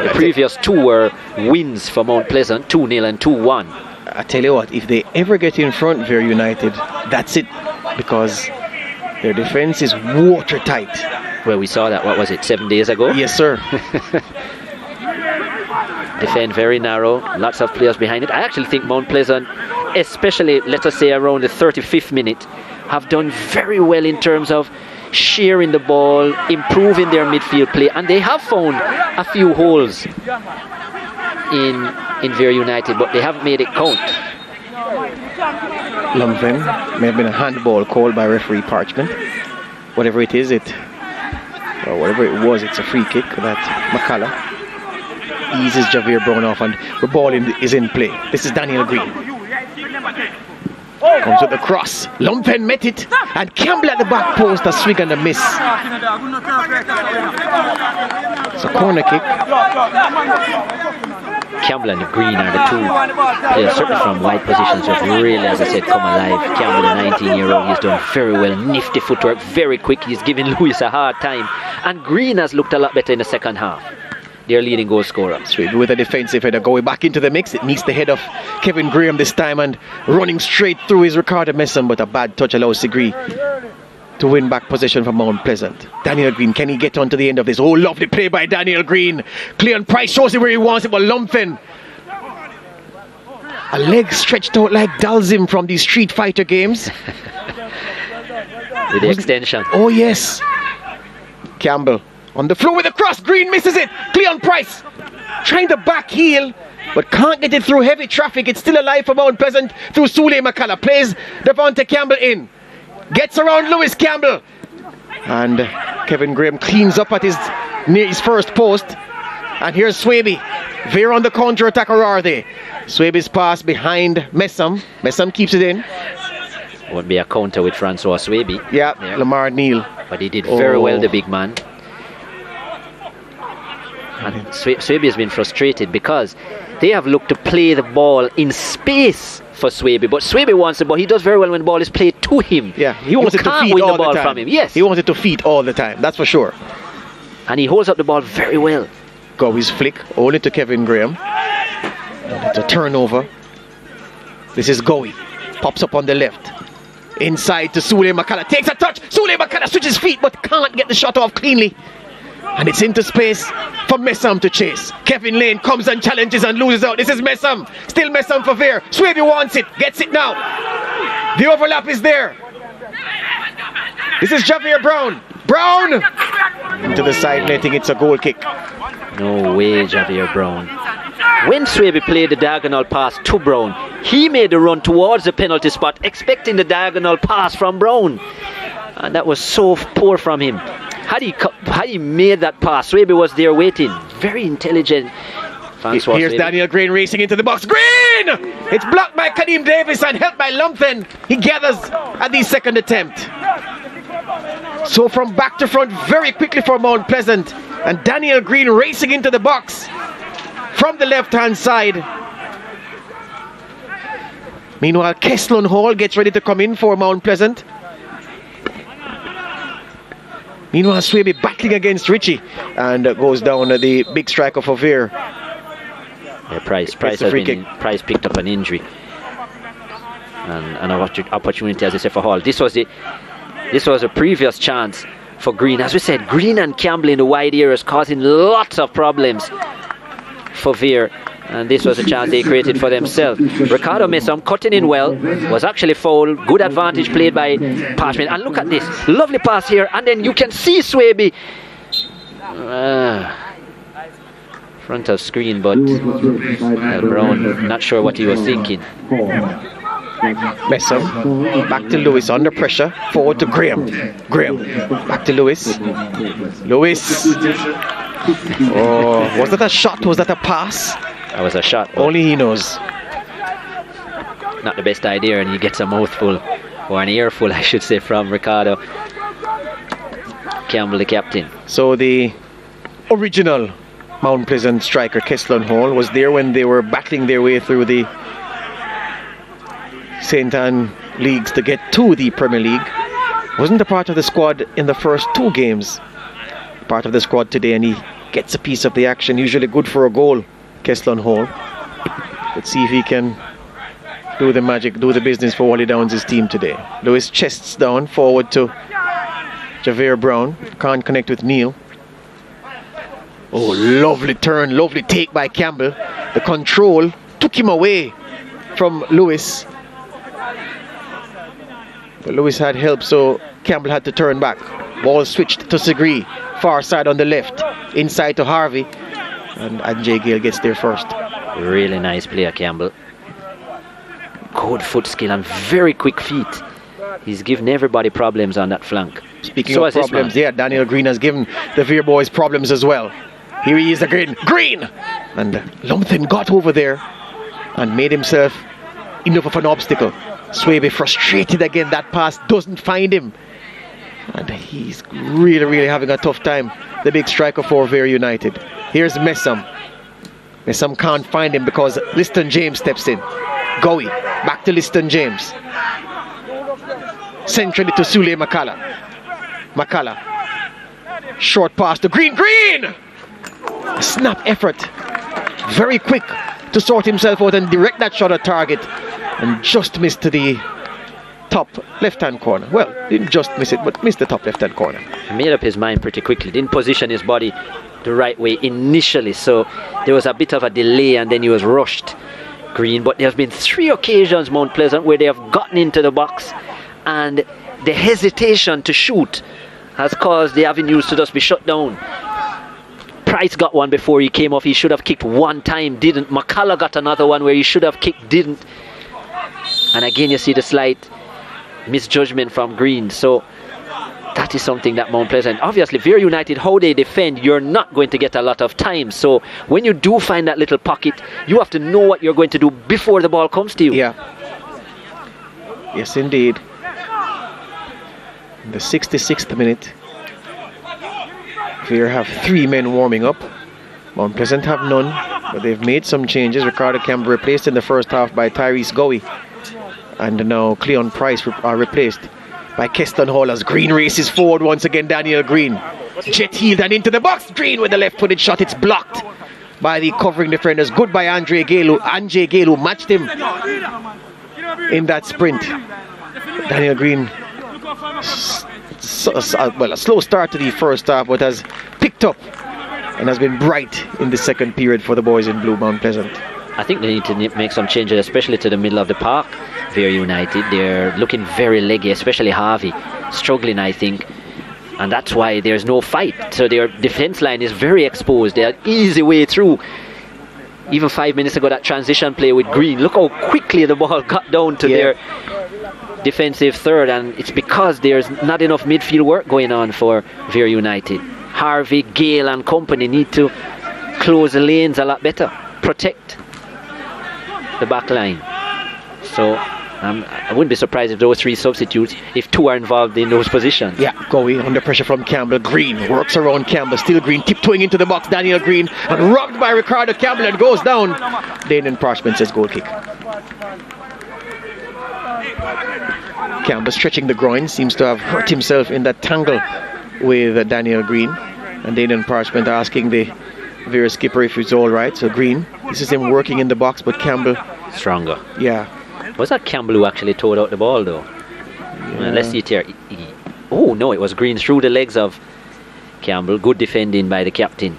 The previous 2 were wins for Mount Pleasant, 2-0 and 2-1. I tell you what, if they ever get in front, Vere United, that's it. Because their defense is watertight. Well, we saw that, what was it, 7 days ago? Yes, sir. Defend very narrow, lots of players behind it. I actually think Mount Pleasant, especially, let us say, around the 35th minute, have done very well in terms of sharing the ball, improving their midfield play, and they have found a few holes in Vere United, but they haven't made it count. Lumpen may have been a handball called by referee Parchment. Whatever it is, whatever it was, it's a free kick that McCullough eases Javier Brown off, and the ball is in play. This is Daniel Green. Comes with the cross. Lumpen met it, and Campbell at the back post, a swing and a miss. It's a corner kick. Campbell and Green are the two players, certainly from wide positions, who have really, as I said, come alive. Campbell, the 19-year-old, he's done very well. Nifty footwork, very quick. He's giving Lewis a hard time. And Green has looked a lot better in the second half. Their leading goal scorer. Straight with a defensive header going back into the mix. It meets the head of Kevin Graham this time, and running straight through his Ricardo Messam, but a bad touch allows Sigree to win back possession from Mount Pleasant. Daniel Green, can he get on to the end of this? Oh, lovely play by Daniel Green. Cleon Price shows him where he wants it, but Lumpen, a leg stretched out like Dalzim from these Street Fighter games. With the extension. Oh yes. Campbell on the floor with a cross. Green misses it. Cleon Price trying to back heel, but can't get it through heavy traffic. It's still alive for Mount Pleasant through Sule McCullough. Plays Devonta Campbell in. Gets around Lewis Campbell. And Kevin Graham cleans up at near his first post. And here's Swaby. Vere on the counter attack, or are they? Swaby's pass behind Messam. Messam keeps it in. Would be a counter with Francois Swaby. Yeah, Lamar Neal. But he did very well, the big man. And Swaby has been frustrated because they have looked to play the ball in space for Swaby, but Swaby wants it, but he does very well when the ball is played to him. Yeah, he wants it to feed all the time. From him. Yes, he wants it to feed all the time, that's for sure. And he holds up the ball very well. Gowie's flick, only to Kevin Graham. It's a turnover. This is Gowie. Pops up on the left. Inside to Sule McCullough. Takes a touch. Sule McCullough switches feet, but can't get the shot off cleanly. And it's into space for Messam to chase. Kevin Lane comes and challenges and loses out. This is Messam. Still Messam for Vere. Swaby wants it. Gets it now. The overlap is there. This is Javier Brown. Brown! Into the side netting. It's a goal kick. No way, Javier Brown. When Swaby played the diagonal pass to Brown, he made a run towards the penalty spot, expecting the diagonal pass from Brown. And that was so poor from him. Had he made that pass, Swaby was there waiting. Very intelligent. Here's Swaby. Daniel Green racing into the box. Green! It's blocked by Kadeem Davis and helped by Lumpen. He gathers at the second attempt. So from back to front very quickly for Mount Pleasant. And Daniel Green racing into the box from the left-hand side. Meanwhile, Kesslon Hall gets ready to come in for Mount Pleasant. Meanwhile, Swaby battling against Richie and goes down the big striker for Vere. Yeah, Price picked up an injury and an opportunity, as I said, for Hall. This was a previous chance for Green. As we said, Green and Campbell in the wide areas causing lots of problems for Vere. And this was a chance they created for themselves. Ricardo Messam cutting in well, was actually fouled. Good advantage played by Parchment. And look at this, lovely pass here. And then you can see Swaby front of screen, but Brown not sure what he was thinking. Messam back to Lewis under pressure. Forward to Graham. Graham back to Lewis. Lewis. Oh, was that a shot? Was that a pass? That was a shot. Only he knows. Not the best idea, and he gets a mouthful, or an earful, I should say, from Ricardo Campbell, the captain. So the original Mount Pleasant striker, Kesslon Hall, was there when they were battling their way through the St. Anne leagues to get to the Premier League. Wasn't a part of the squad in the first two games. Part of the squad today, and he gets a piece of the action. Usually good for a goal, Kesslon Hall. Let's see if he can do the magic, do the business for Wally Downs' team today. Lewis chests down, forward to Javier Brown. Can't connect with Neal. Oh, lovely turn, lovely take by Campbell. The control took him away from Lewis. But Lewis had help, so Campbell had to turn back. Ball switched to Segri. Far side on the left. Inside to Harvey. And Anjay Gale gets there first. Really nice player, Campbell. Good foot skill and very quick feet. He's given everybody problems on that flank. Speaking of problems, yeah, Daniel Green has given the Vere boys problems as well. Here he is again. Green! And Lumpton got over there and made himself enough of an obstacle. Swaby frustrated again. That pass doesn't find him. And he's really having a tough time. The big striker for Vere United. Here's Messam. Messam can't find him because Liston James steps in. Gowie. Back to Liston James. Centrally to Sule Makala. Makala. Short pass to Green. Green! A snap effort. Very quick to sort himself out and direct that shot at target. And just missed to the top left-hand corner. Well, didn't just miss it, but missed the top left-hand corner. He made up his mind pretty quickly. Didn't position his body the right way initially. So there was a bit of a delay and then he was rushed. Green. But there have been 3 occasions, Mount Pleasant, where they have gotten into the box and the hesitation to shoot has caused the avenues to just be shut down. Price got one before he came off. He should have kicked one time, didn't. McCullough got another one where he should have kicked, didn't. And again you see the slight misjudgment from Green. So that is something that Mount Pleasant, obviously Vere United, how they defend, you're not going to get a lot of time. So when you do find that little pocket, you have to know what you're going to do before the ball comes to you. Yeah. Yes, indeed. In the 66th minute, Vere have 3 men warming up. Mount Pleasant have none, but they've made some changes. Ricardo Campbell replaced in the first half by Tyrese Gowie. And now Cleon Price are replaced by Keston Hall as Green races forward once again. Daniel Green jet heeled and into the box. Green with the left-footed shot. It's blocked by the covering defenders. Good by Anjay Gale who matched him in that sprint. Daniel Green, a slow start to the first half, but has picked up and has been bright in the second period for the boys in blue, Mount Pleasant. I think they need to make some changes, especially to the middle of the park. Vere United, they're looking very leggy, especially Harvey, struggling, I think, and that's why there's no fight. So their defense line is very exposed. They're easy way through. Even 5 minutes ago, that transition play with Green, look how quickly the ball got down to their defensive third, and it's because there's not enough midfield work going on for Vere United. Harvey, Gale and company need to close the lanes a lot better, protect the back line. So I wouldn't be surprised if those 3 substitutes, if 2 are involved in those positions. Yeah, Gowie under pressure from Campbell. Green works around Campbell. Still Green tiptoeing into the box. Daniel Green and robbed by Ricardo Campbell and goes down. Daniel Parchment says goal kick. Campbell stretching the groin, seems to have hurt himself in that tangle with Daniel Green. And Daniel Parchment asking the Vere skipper if it's all right. So Green, this is him working in the box, but Campbell stronger. Yeah. Was that Campbell who actually towed out the ball though? Yeah. Let's see it here. Oh no, it was Green through the legs of Campbell. Good defending by the captain.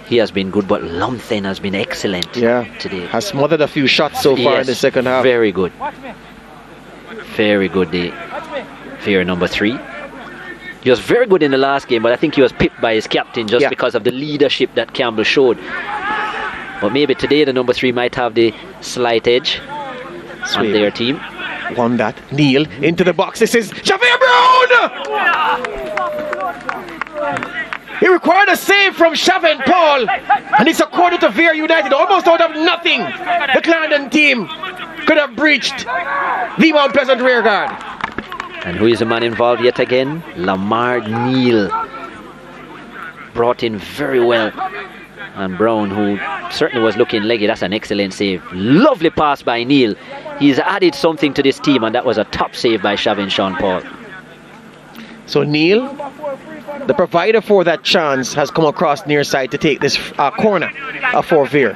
He has been good, but Lumpton has been excellent today. Has smothered a few shots so far in the second half. Very good. Very good day. Vere number 3. He was very good in the last game, but I think he was pipped by his captain just because of the leadership that Campbell showed. But maybe today the number 3 might have the slight edge on their team. Won that. Neil into the box. This is Javier Brown! He required a save from Shavin Paul, and it's according to Vere United, almost out of nothing. The Clarendon team could have breached the Mount Pleasant rear guard. And who is the man involved yet again? Lamar Neal. Brought in very well. And Brown, who certainly was looking leggy, that's an excellent save. Lovely pass by Neil. He's added something to this team, and that was a top save by Shavin Sean Paul. So Neil, the provider for that chance, has come across near side to take this corner for Vere.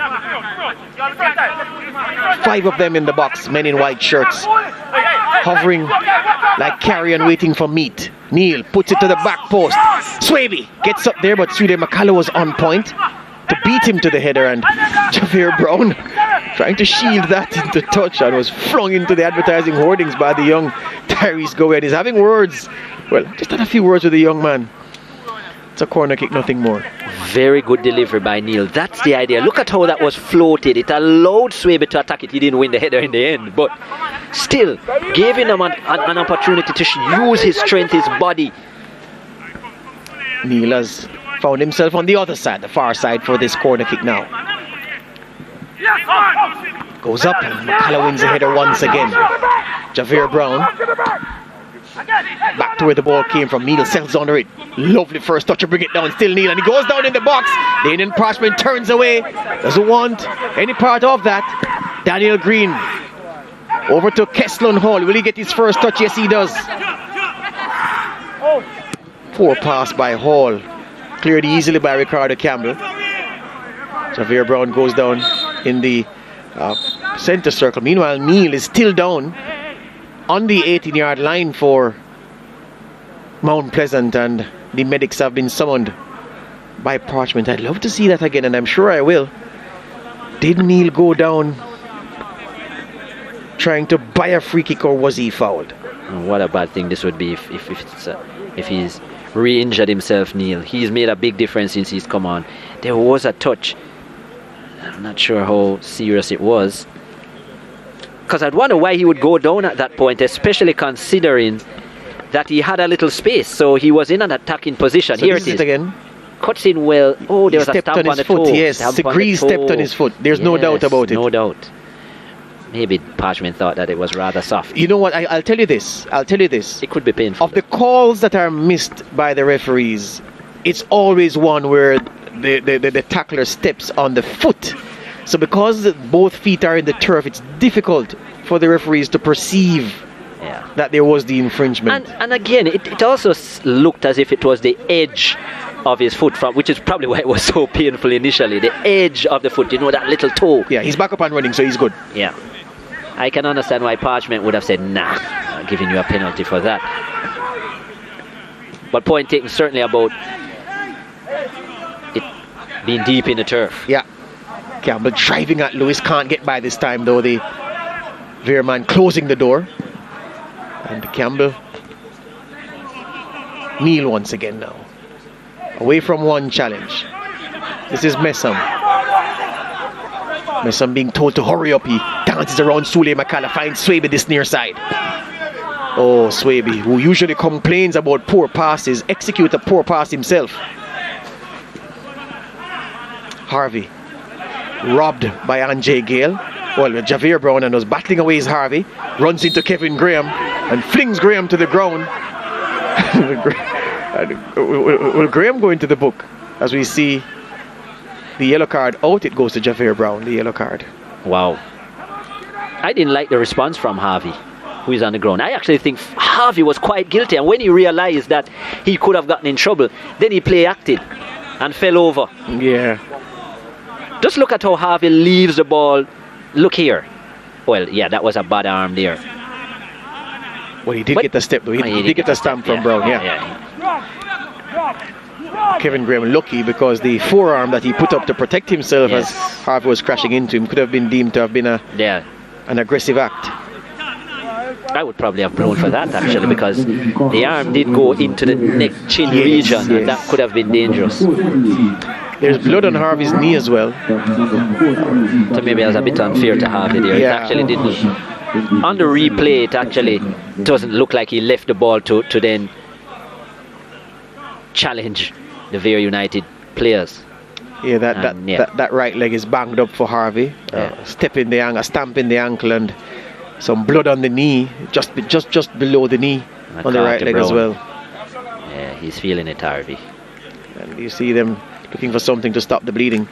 5 of them in the box, men in white shirts, hovering like carrion waiting for meat. Neil puts it to the back post. Swaby gets up there, but Sule Makala was on point to beat him to the header, and Javier Brown trying to shield that into touch and was flung into the advertising hoardings by the young Tyrese Gowie. He's having words Well, just had a few words with the young man. It's a corner kick, nothing more. Very good delivery by Neil. That's the idea. Look at how that was floated. It allowed Swaby to attack it. He didn't win the header in the end, but still gave him an opportunity to use his strength, his body. Neil has found himself on the other side, the far side, for this corner kick now. Goes up and McCullough wins the header once again. Javere Brown. Back to where the ball came from. Neil settles under it. Lovely first touch to bring it down. Still Neil, and he goes down in the box. The Indian Parchment turns away. Doesn't want any part of that. Daniel Green over to Kesslon Hall. Will he get his first touch? Yes, he does. Poor pass by Hall. Cleared easily by Ricardo Campbell. Javere Brown goes down in the center circle. Meanwhile, Neil is still down on the 18-yard line for Mount Pleasant, and the medics have been summoned by Parchment. I'd love to see that again, and I'm sure I will. Did Neil go down trying to buy a free kick, or was he fouled? What a bad thing this would be if he's re-injured himself, Neil. He's made a big difference since he's come on. There was a touch. I'm not sure how serious it was, because I'd wonder why he would go down at that point, especially considering that he had a little space, so he was in an attacking position. So here it is again. Cuts in well. Oh, there was a stamp on the toe. Yes, Segri stepped on his foot. There's no doubt about it. No doubt. Maybe Parchment thought that it was rather soft. You know what? I'll tell you this. It could be painful. Of the calls that are missed by the referees, it's always one where the tackler steps on the foot. So because both feet are in the turf, it's difficult for the referees to perceive that there was the infringement. And again, it also looked as if it was the edge of his foot, which is probably why it was so painful initially. The edge of the foot, you know, that little toe. Yeah, he's back up and running, so he's good. Yeah. I can understand why Parchment would have said, nah, I'm giving you a penalty for that. But point taken certainly about it being deep in the turf. Yeah. Campbell driving at Lewis, can't get by this time though. The Vere man closing the door. And Campbell. Neil once again now. Away from one challenge. This is Messam. Messam being told to hurry up. He dances around Sule McCullough, finds Swaby this near side. Oh, Swaby, who usually complains about poor passes, execute a poor pass himself. Harvey, robbed by Anjay Gale. Well, Javere Brown and was battling away his Harvey, runs into Kevin Graham and flings Graham to the ground. Will Graham go into the book as we see the yellow card out? It goes to Javere Brown, the yellow card. Wow. I didn't like the response from Harvey, who is on the ground. I actually think Harvey was quite guilty, and when he realized that he could have gotten in trouble, then he play acted and fell over. Yeah. Just look at how Harvey leaves the ball. Look here. Well, yeah, that was a bad arm there. Well, he did get the step though. He did get a stamp from Brown, Kevin Graham lucky because the forearm that he put up to protect himself as Harvey was crashing into him could have been deemed to have been an aggressive act. I would probably have blown for that actually, because the arm did go into the neck chin region, and that could have been dangerous. There's blood on Harvey's knee as well. So maybe it was a bit unfair to Harvey there. It actually didn't. On the replay, it actually doesn't look like he left the ball to then challenge the Vere United players. Yeah, that right leg is banged up for Harvey. Step in the ankle, stamp in the ankle, and some blood on the knee, just below the knee on the right leg as well. Yeah, he's feeling it, Harvey. And you see them looking for something to stop the bleeding.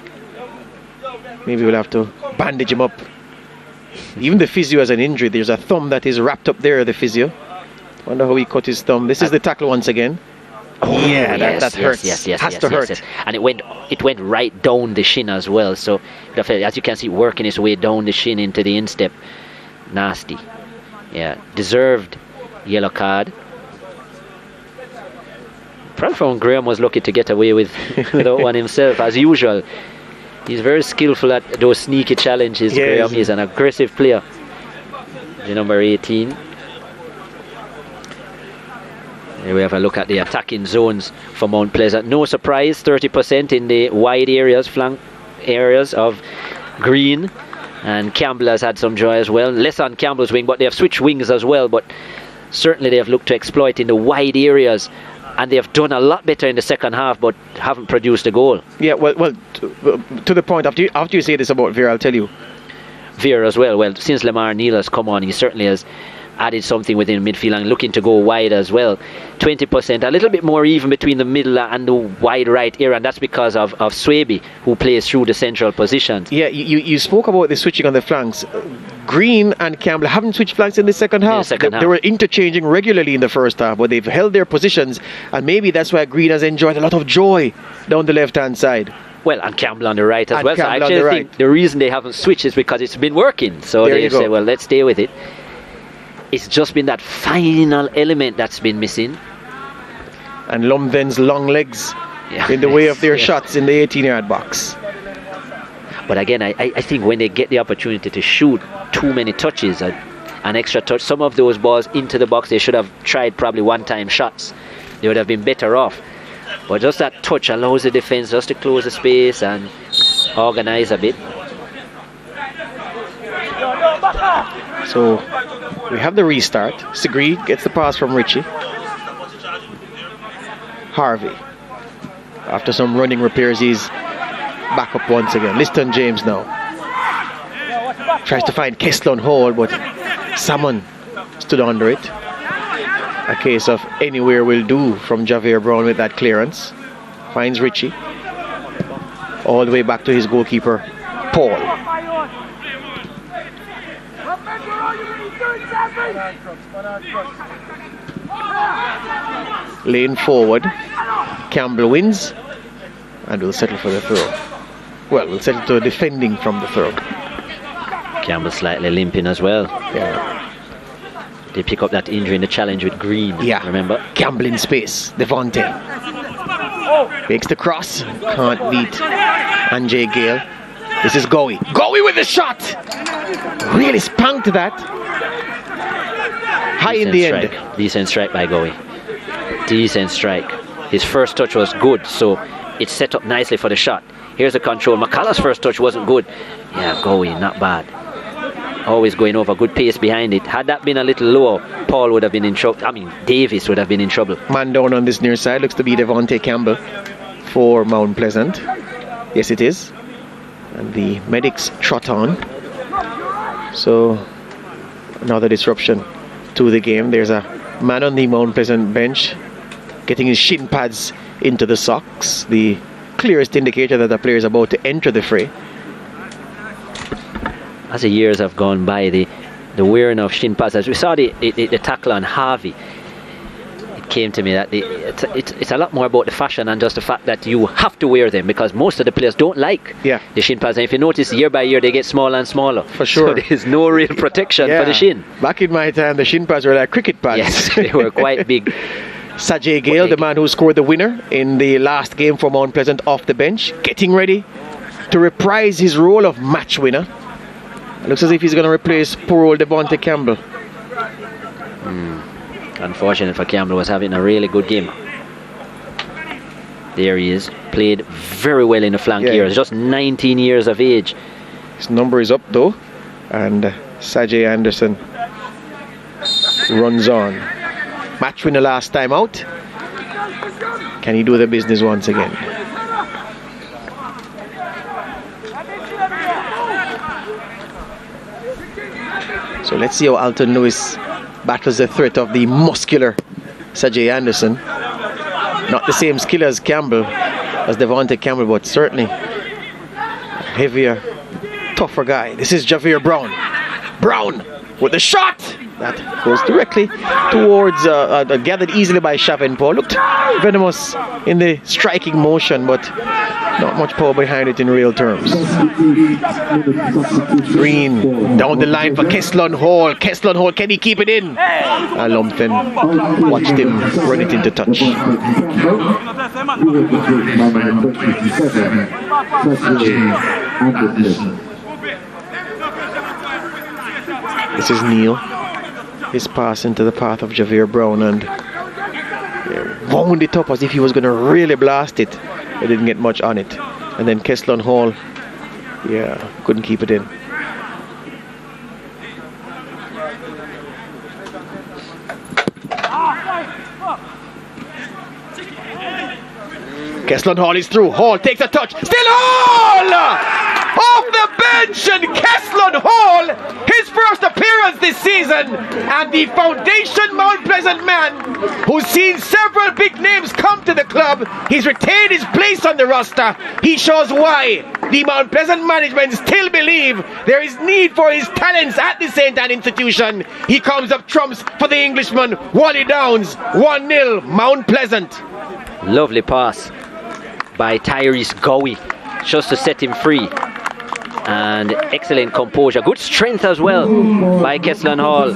Maybe we'll have to bandage him up. Even the physio has an injury. There's a thumb that is wrapped up there, the physio. Wonder how he cut his thumb. This is the tackle once again. Oh, yeah, that hurts. Has to hurt. And it went right down the shin as well. So as you can see, working its way down the shin into the instep. Nasty. Yeah, deserved yellow card. Probably Graham was lucky to get away with that one himself, as usual. He's very skillful at those sneaky challenges. Graham is an aggressive player. The number 18. Here we have a look at the attacking zones for Mount Pleasant. No surprise, 30% in the wide areas, flank areas of Green. And Campbell has had some joy as well. Less on Campbell's wing, but they have switched wings as well. But certainly they have looked to exploit in the wide areas. And they have done a lot better in the second half, but haven't produced a goal. Yeah, well, to the point, after you say this about Vere, I'll tell you. Vere as well. Well, since Lamar Neal has come on, he certainly has added something within midfield and looking to go wide as well. 20%, a little bit more even between the middle and the wide right area, and that's because of Swaby, who plays through the central positions. Yeah, you spoke about the switching on the flanks. Green and Campbell haven't switched flanks in the second half. They were interchanging regularly in the first half, but they've held their positions, and maybe that's why Green has enjoyed a lot of joy down the left-hand side. Well, and Campbell on the right as well. So I Campbell actually think the reason they haven't switched is because it's been working. So they say, well, let's stay with it. It's just been that final element that's been missing. And Lumven's long legs in the way of their shots in the 18-yard box. But again, I think when they get the opportunity to shoot too many touches, an extra touch, some of those balls into the box, they should have tried probably one-time shots. They would have been better off. But just that touch allows the defense just to close the space and organize a bit. So we have the restart. Segre gets the pass from Richie. Harvey, after some running repairs, he's back up once again. Liston James now tries to find Kesslon Hall, but someone stood under it. A case of anywhere will do from Javier Brown with that clearance. Finds Richie all the way back to his goalkeeper Paul. Lane forward. Campbell wins and will settle for the throw. Well, we'll settle to defending from the throw. Campbell slightly limping as well. Yeah. They pick up that injury in the challenge with Green. Yeah. Remember? Campbell in space. Devontae makes the cross. Can't beat Anjay Gale. This is Gowie. Gowie with the shot. Really spanked that. High in the end. Decent strike by Gowie. Decent strike. His first touch was good, so it set up nicely for the shot. Here's the control. McCullough's first touch wasn't good. Yeah, Gowie, not bad. Always going over, good pace behind it. Had that been a little lower, Paul would have been in trouble. I mean, Davis would have been in trouble. Man down on this near side looks to be Devontae Campbell for Mount Pleasant. Yes, it is. And the medics trot on. So, another disruption to the game. There's a man on the Mount Pleasant bench getting his shin pads into the socks. The clearest indicator that the player is about to enter the fray. As the years have gone by, the wearing of shin pads, as we saw the tackle on Harvey, it came to me that it's a lot more about the fashion than just the fact that you have to wear them, because most of the players don't like the shin pads, and if you notice, year by year they get smaller and smaller. For sure. So there's no real protection for the shin. Back in my time, the shin pads were like cricket pads. Yes, they were quite big. Sajay Gale, the man who scored the winner in the last game for Mount Pleasant, off the bench, getting ready to reprise his role of match winner. It looks as if he's going to replace poor old Devontae Campbell. Unfortunate for Campbell, was having a really good game. There he is, played very well in the flank areas, just 19 years of age. His number is up though, and Sajay Anderson runs on. Match winner last time out. Can he do the business once again? So let's see how Alton Lewis battles the threat of the muscular Sajay Anderson. Not the same skill as Campbell, as Devontae Campbell, but certainly heavier, tougher guy. This is Javier Brown. Brown with the shot! That goes directly towards, gathered easily by Chavenport. Looked venomous in the striking motion, but not much power behind it in real terms. Green down the line for Kesslon Hall. Kesslon Hall, can he keep it in? Lumpton watched him run it into touch. This is Neil. His pass into the path of Javier Brown, and wound it up as if he was going to really blast it. It didn't get much on it. And then Kesslon Hall, yeah, couldn't keep it in. Kesslon Hall is through. Hall takes a touch. Still Hall! Off the bench, and Kesslon Hall, his first appearance this season, and the Foundation Mount Pleasant man who's seen several big names come to the club. He's retained his place on the roster. He shows why the Mount Pleasant management still believe there is need for his talents at the St. Anne institution. He comes up trumps for the Englishman, Wally Downs. 1-0 Mount Pleasant. Lovely pass by Tyrese Gowie just to set him free. And excellent composure, good strength as well by Kesslon Hall.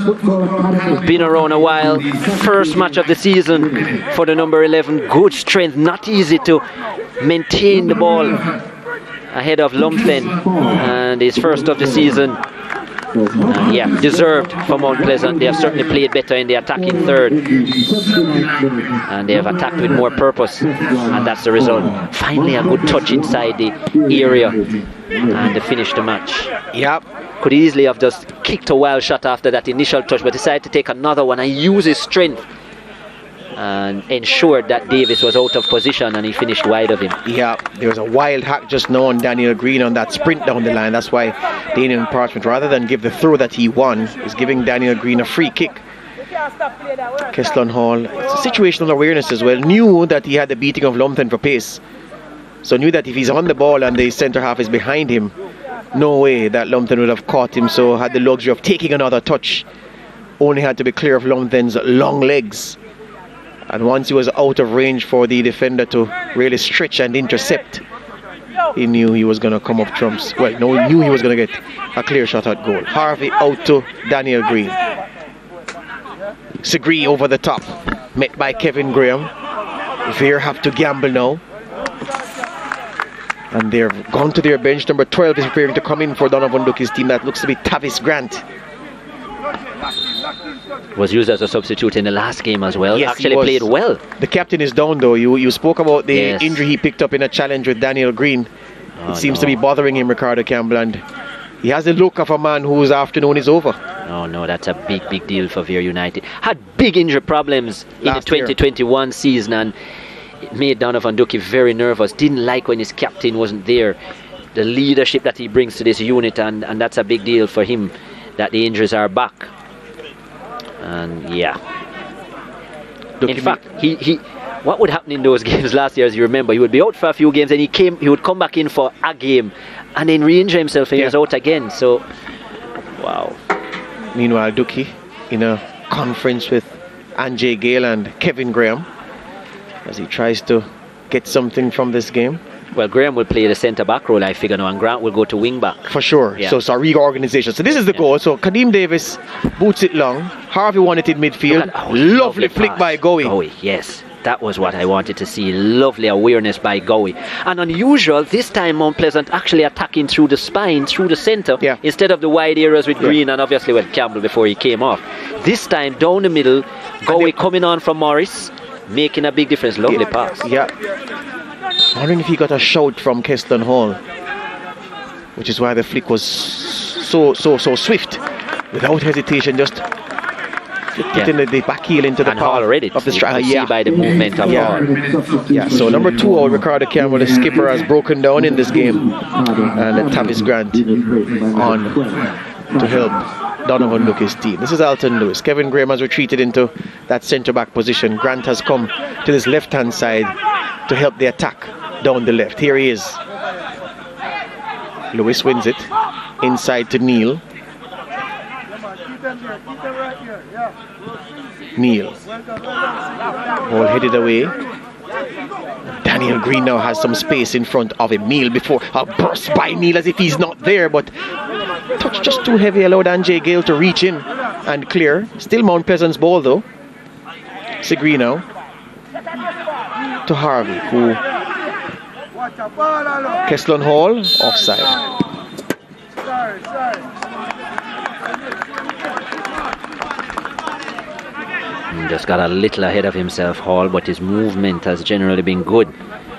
Been around a while, first match of the season for the number 11. Good strength, not easy to maintain the ball ahead of Lumpen, and his first of the season. Yeah, deserved for Mount Pleasant. They have certainly played better in the attacking third, and they have attacked with more purpose, and that's the result. Finally a good touch inside the area, and they finished the match. Yep. Could easily have just kicked a wild shot after that initial touch, but decided to take another one and use his strength and ensured that Davis was out of position, and he finished wide of him. Yeah, there was a wild hack just now on Daniel Green on that sprint down the line. That's why Daniel Parchment, rather than give the throw that he won, is giving Daniel Green a free kick. Kesslon Hall, it's a situational awareness as well. Knew that he had the beating of Lumpen for pace, so knew that if he's on the ball and the centre half is behind him, no way that Lumpen would have caught him, so had the luxury of taking another touch. Only had to be clear of Lumpen's long legs. And once he was out of range for the defender to really stretch and intercept, he knew he was going to come up trumps. Well, no, he knew he was going to get a clear shot at goal. Harvey out to Daniel Green. Segree over the top, met by Kevin Graham. Vere have to gamble now. And they've gone to their bench. Number 12 is preparing to come in for Donovan Ducky's team. That looks to be Tavis Grant. Was used as a substitute in the last game as well. Yes, actually played well. The captain is down though. You spoke about the Yes. injury he picked up in a challenge with Daniel Green. It seems to be bothering him, Ricardo Campbell, and he has the look of a man whose afternoon is over. Oh no, that's a big deal for Vere United. Had big injury problems in the 2021 season, and it made Donovan Ducky very nervous. Didn't like when his captain wasn't there. The leadership that he brings to this unit, and that's a big deal for him that the injuries are back. And yeah, in fact, he what would happen in those games last year, as you remember, he would be out for a few games, and he would come back in for a game and then re-injure himself, and he was out again. So wow. Meanwhile, Ducky in a conference with Anjay Gale and Kevin Graham as he tries to get something from this game. Well, Graham will play the centre-back role, I figure now, and Grant will go to wing-back. For sure. Yeah. So it's a reorganization. So this is the goal. So Kadeem Davis boots it long. Harvey won it in midfield. Lovely flick pass by Gowie. Gowie, yes. That was what I wanted to see. Lovely awareness by Gowie. And unusual, this time Mount Pleasant actually attacking through the spine, through the centre, instead of the wide areas with Green and obviously with Campbell before he came off. This time down the middle, Gowie coming on from Morris, making a big difference. Lovely pass. Yeah. Wondering if he got a shout from Kesslon Hall, which is why the flick was so swift, without hesitation, just putting the back heel into the path of the striker. See by the movement of Hall. Yeah. So number 2, Ricardo Campbell, the skipper, has broken down in this game, and Tavis Grant on to help Donovan Ducky's team. This is Alton Lewis. Kevin Graham has retreated into that centre-back position. Grant has come to this left-hand side to help the attack down the left. Here he is. Lewis wins it. Inside to Neil. Neil. Ball headed away. Daniel Green now has some space in front of him. Neil before a burst by Neil as if he's not there, but touch just too heavy, allowed Anjay Gale to reach in and clear. Still Mount Pleasant's ball though. Segree now to Harvey, who Kesslon Hall offside. Just got a little ahead of himself, Hall, but his movement has generally been good.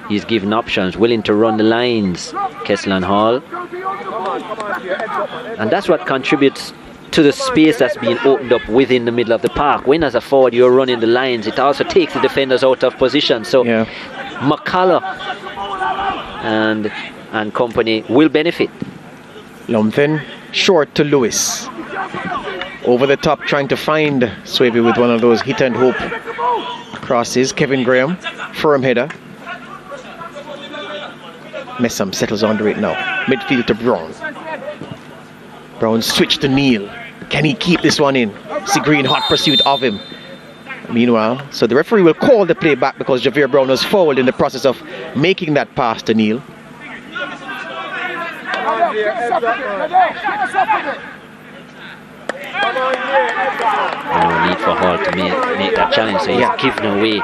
He's given options, willing to run the lines, Keslan Hall. And that's what contributes to the space that's being opened up within the middle of the park. When as a forward you're running the lines, it also takes the defenders out of position. So McCullough and company will benefit. Lumphin short to Lewis. Over the top, trying to find Swaby with one of those hit and hope crosses. Kevin Graham, firm header. Messam settles under it now. Midfield to Brown. Brown switch to Neil. Can he keep this one in? See Green hot pursuit of him. Meanwhile, so the referee will call the play back because Javier Brown was fouled in the process of making that pass to Neil. No need for Hall to make that challenge, so he's given away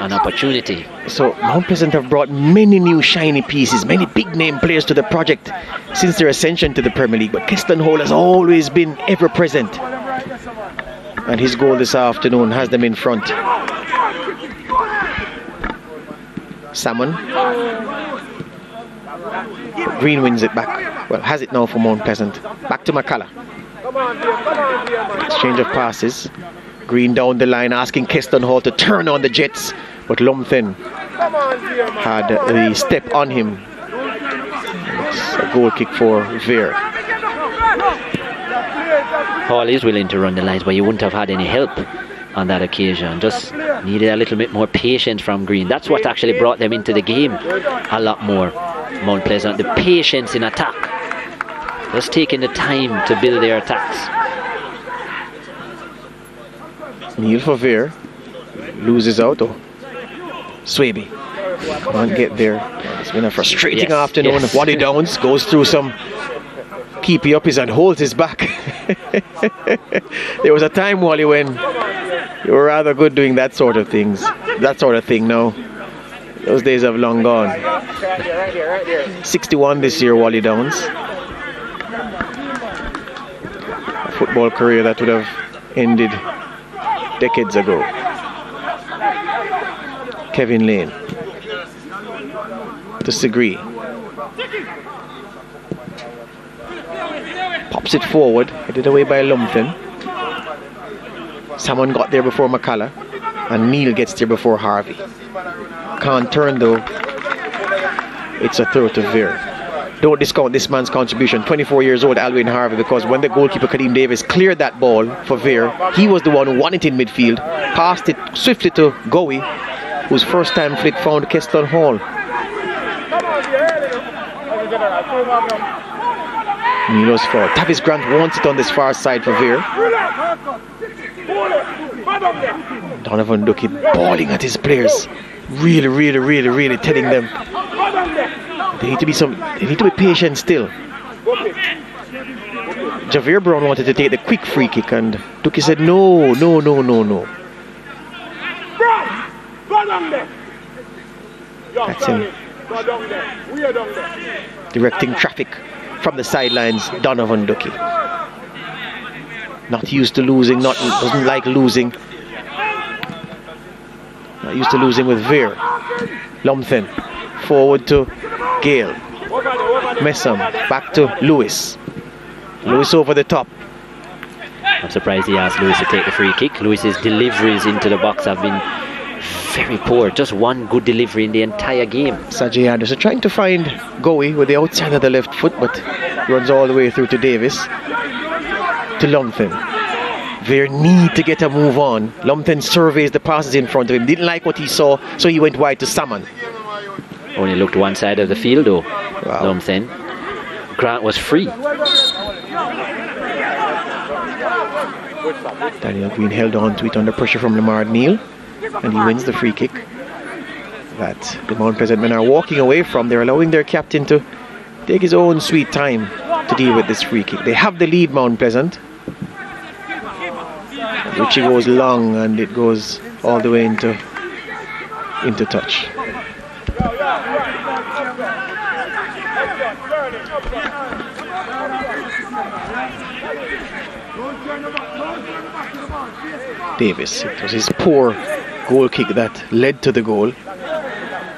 an opportunity. So Mount Pleasant have brought many new shiny pieces, many big name players to the project since their ascension to the Premier League, but Keston Hall has always been ever present. And his goal this afternoon has them in front. Salmon. Green wins it back. Well, has it now for Mount Pleasant. Back to McCullough. Exchange of passes. Green down the line asking Keston Hall to turn on the Jets, but Lumphin had the step on him. It's a goal kick for Vere. Hall is willing to run the lines, but you wouldn't have had any help on that occasion. Just needed a little bit more patience from Green. That's what actually brought them into the game a lot more. Mount Pleasant, the patience in attack. Just taking the time to build their attacks. Neil for Vere. Loses out. Swaby can't get there. It's been a frustrating afternoon. Wally Downs goes through some keepy uppies and holds his back. There was a time, Wally, when you were rather good doing that sort of thing now. Those days have long gone. 61 this year, Wally Downs. A football career that would have ended decades ago. Kevin Lane to Segree. Pops it forward, headed away by Lumphin. Someone got there before McCullough, and Neil gets there before Harvey. Can't turn though. It's a throw to Vere. Don't discount this man's contribution. 24 years old, Alwyn Harvey, because when the goalkeeper Kadeem Davis cleared that ball for Vere, he was the one who won it in midfield, passed it swiftly to Gowie, whose first time flick found Keston Hall. Milo's foul. Tavis Grant wants it on this far side for Vere. Donovan Ducky bawling at his players. Really telling them they need to be patient still. Javier Brown wanted to take the quick free kick and Ducky said no. That's him directing traffic from the sidelines. Donovan Ducky, not used to losing, doesn't like losing. Not used to losing with Vere. Lumphin forward to Gale. Messam back to Lewis. Lewis over the top. I'm surprised he asked Lewis to take the free kick. Lewis's deliveries into the box have been very poor. Just one good delivery in the entire game. Sajay Anderson trying to find Gowie with the outside of the left foot, but runs all the way through to Davis. To Lumphin. Vere need to get a move on. Lumphin surveys the passes in front of him. Didn't like what he saw, so he went wide to Salmon. Only looked one side of the field though. Wow. Lumphin. Grant was free. Daniel Green held on to it under pressure from Lamar Neal, and he wins the free kick that the Mount Pleasant men are walking away from. They're allowing their captain to take his own sweet time to deal with this free kick. They have the lead, Mount Pleasant. Richie goes long and it goes all the way into touch. Davis. It was his poor goal kick that led to the goal.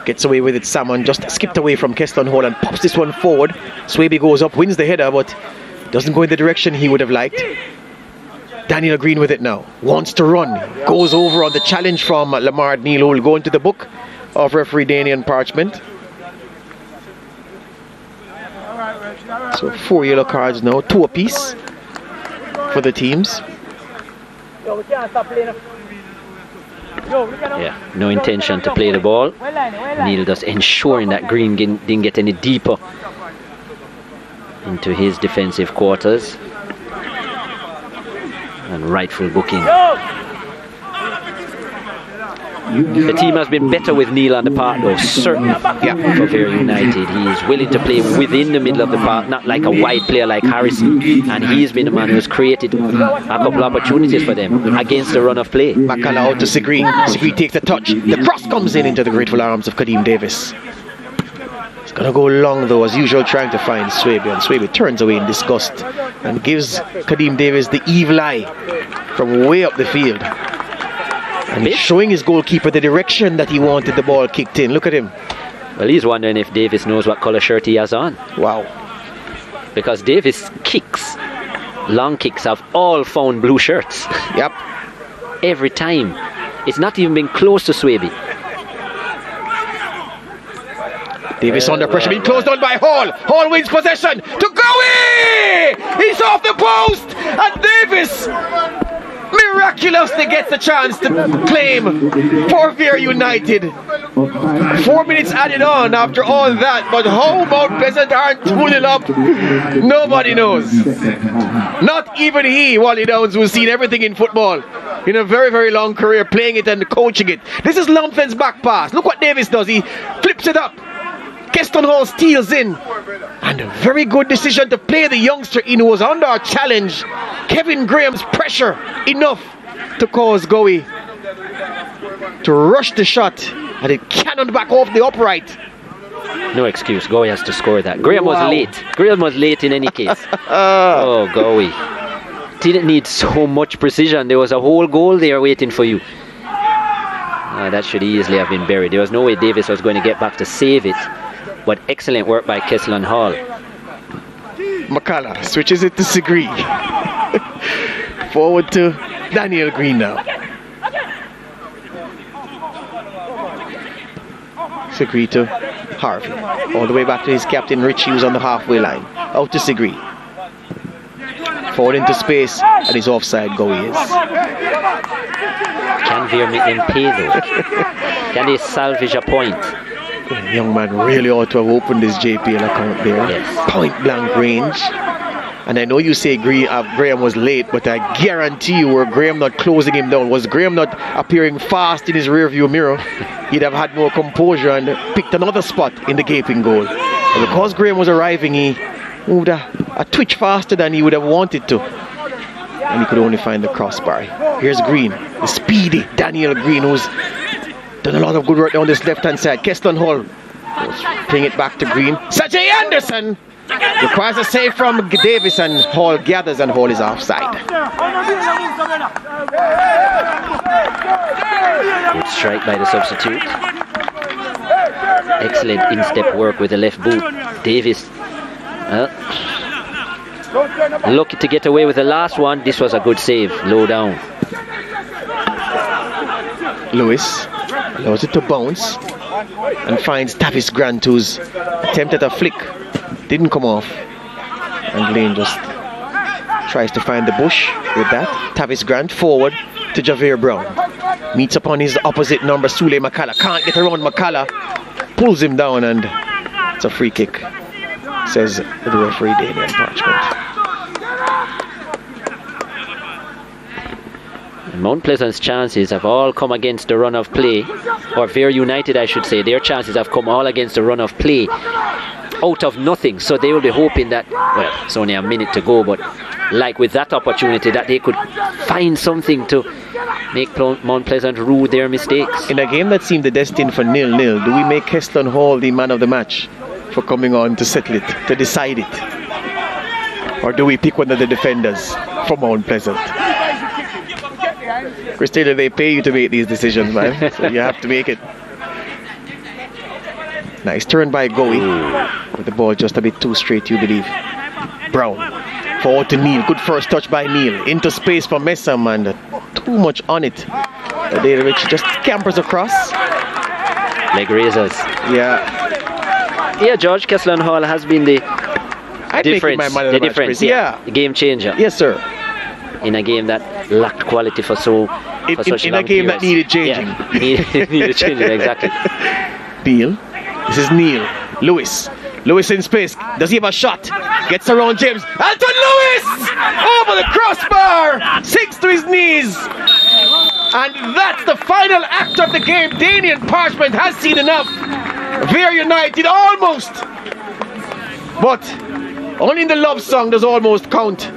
Gets away with it. Salmon just skipped away from Keston Hall and pops this one forward. Swaby goes up, wins the header, but doesn't go in the direction he would have liked. Daniel Green with it now. Wants to run. Goes over on the challenge from Lamar Neal, who will go into the book of referee Daniel Parchment. So 4 yellow cards now, 2 apiece for the teams. Yeah, no intention to play the ball. Neil just ensuring that Green didn't get any deeper into his defensive quarters. And rightful booking. The team has been better with Neil on the park though, certainly for Vere United. He is willing to play within the middle of the park, not like a wide player like Harrison. And he's been the man who's created a couple of opportunities for them against the run of play. Makala out to Sigreen. Sigreen takes the touch. The cross comes into the grateful arms of Kadeem Davis. It's going to go long though, as usual, trying to find Swaby. And Swaby turns away in disgust and gives Kadeem Davis the evil eye from way up the field. And he's showing his goalkeeper the direction that he wanted the ball kicked in. Look at him. Well, he's wondering if Davis knows what colour shirt he has on. Wow. Because Davis kicks, long kicks, have all found blue shirts. Yep. Every time. It's not even been close to Swaby. Davis under pressure, being closed on by Hall. Hall wins possession to Gowie! He's off the post! And Davis miraculously gets the chance to claim for Vere United. 4 minutes added on after all that, but how Mount Pleasant aren't 2-0 up, nobody knows. Not even he, Wally Downs, who's seen everything in football in a very, very long career, playing it and coaching it. This is Lumpfen's back pass. Look what Davis does. He flips it up. Keston Hall steals in, and a very good decision to play the youngster in, who was under a challenge. Kevin Graham's pressure enough to cause Gowie to rush the shot, and it cannoned back off the upright. No excuse, Gowie has to score that. Graham was late. Graham was late in any case. Oh, Gowie didn't need so much precision. There was a whole goal there waiting for you. That should easily have been buried. There was no way Davis was going to get back to save it. But excellent work by Keston Hall. Makala switches it to Sigree. Forward to Daniel Green now. Sigree to Harvey. All the way back to his captain Richie, who's on the halfway line. Out to Sigree. Forward into space, and he's offside. Gowie is. Can Vere make them pay though? Can they salvage a point? The young man really ought to have opened his JPL account there. Yes. Point blank range. And I know you say Graham was late, but I guarantee you, were Graham not closing him down, was Graham not appearing fast in his rear view mirror, he'd have had more composure and picked another spot in the gaping goal. But because Graham was arriving, he moved a twitch faster than he would have wanted to, and he could only find the crossbar. Here's Green, the speedy Daniel Green, who's done a lot of good work down this left-hand side. Keston Hall playing it back to Green. Sajay Anderson requires a save from Davis, and Hall gathers, and Hall is offside. Good strike by the substitute. Excellent in-step work with the left boot. Davis lucky to get away with the last one. This was a good save, low down. Lewis allows it to bounce and finds Tavis Grant, who's attempted a flick, didn't come off, and Lane just tries to find the bush with that. Tavis Grant forward to Javier Brown, meets upon his opposite number Sule Makala, can't get around Makala, pulls him down, and it's a free kick, says the referee Daniel Parchment. Mount Pleasant's chances have all come against the run of play, or Vere United I should say, their chances have come all against the run of play out of nothing. So they will be hoping that, well, it's only a minute to go, but like with that opportunity, that they could find something to make Mount Pleasant rue their mistakes. In a game that seemed destined for 0-0, do we make Keston Hall the man of the match for coming on to settle it, to decide it? Or do we pick one of the defenders for Mount Pleasant. Christina, they pay you to make these decisions, man. So you have to make it. Nice turn by Goey. With the ball just a bit too straight, you believe. Brown. Forward to Neil. Good first touch by Neil. Into space for Messam, and too much on it. Rich just scampers across. Leg raisers. Yeah. Yeah, George, Keslan Hall has been the difference. The difference, yeah. The game changer. Yes, sir. In a game that lacked quality for such in a game that needed changing. Yeah, needed changing, exactly. Neil. This is Neil. Lewis. Lewis in space. Does he have a shot? Gets around James. Anton Lewis! Over the crossbar! Sinks to his knees. And that's the final act of the game. Daniel Parchment has seen enough. Vere United almost. But only in the love song does almost count.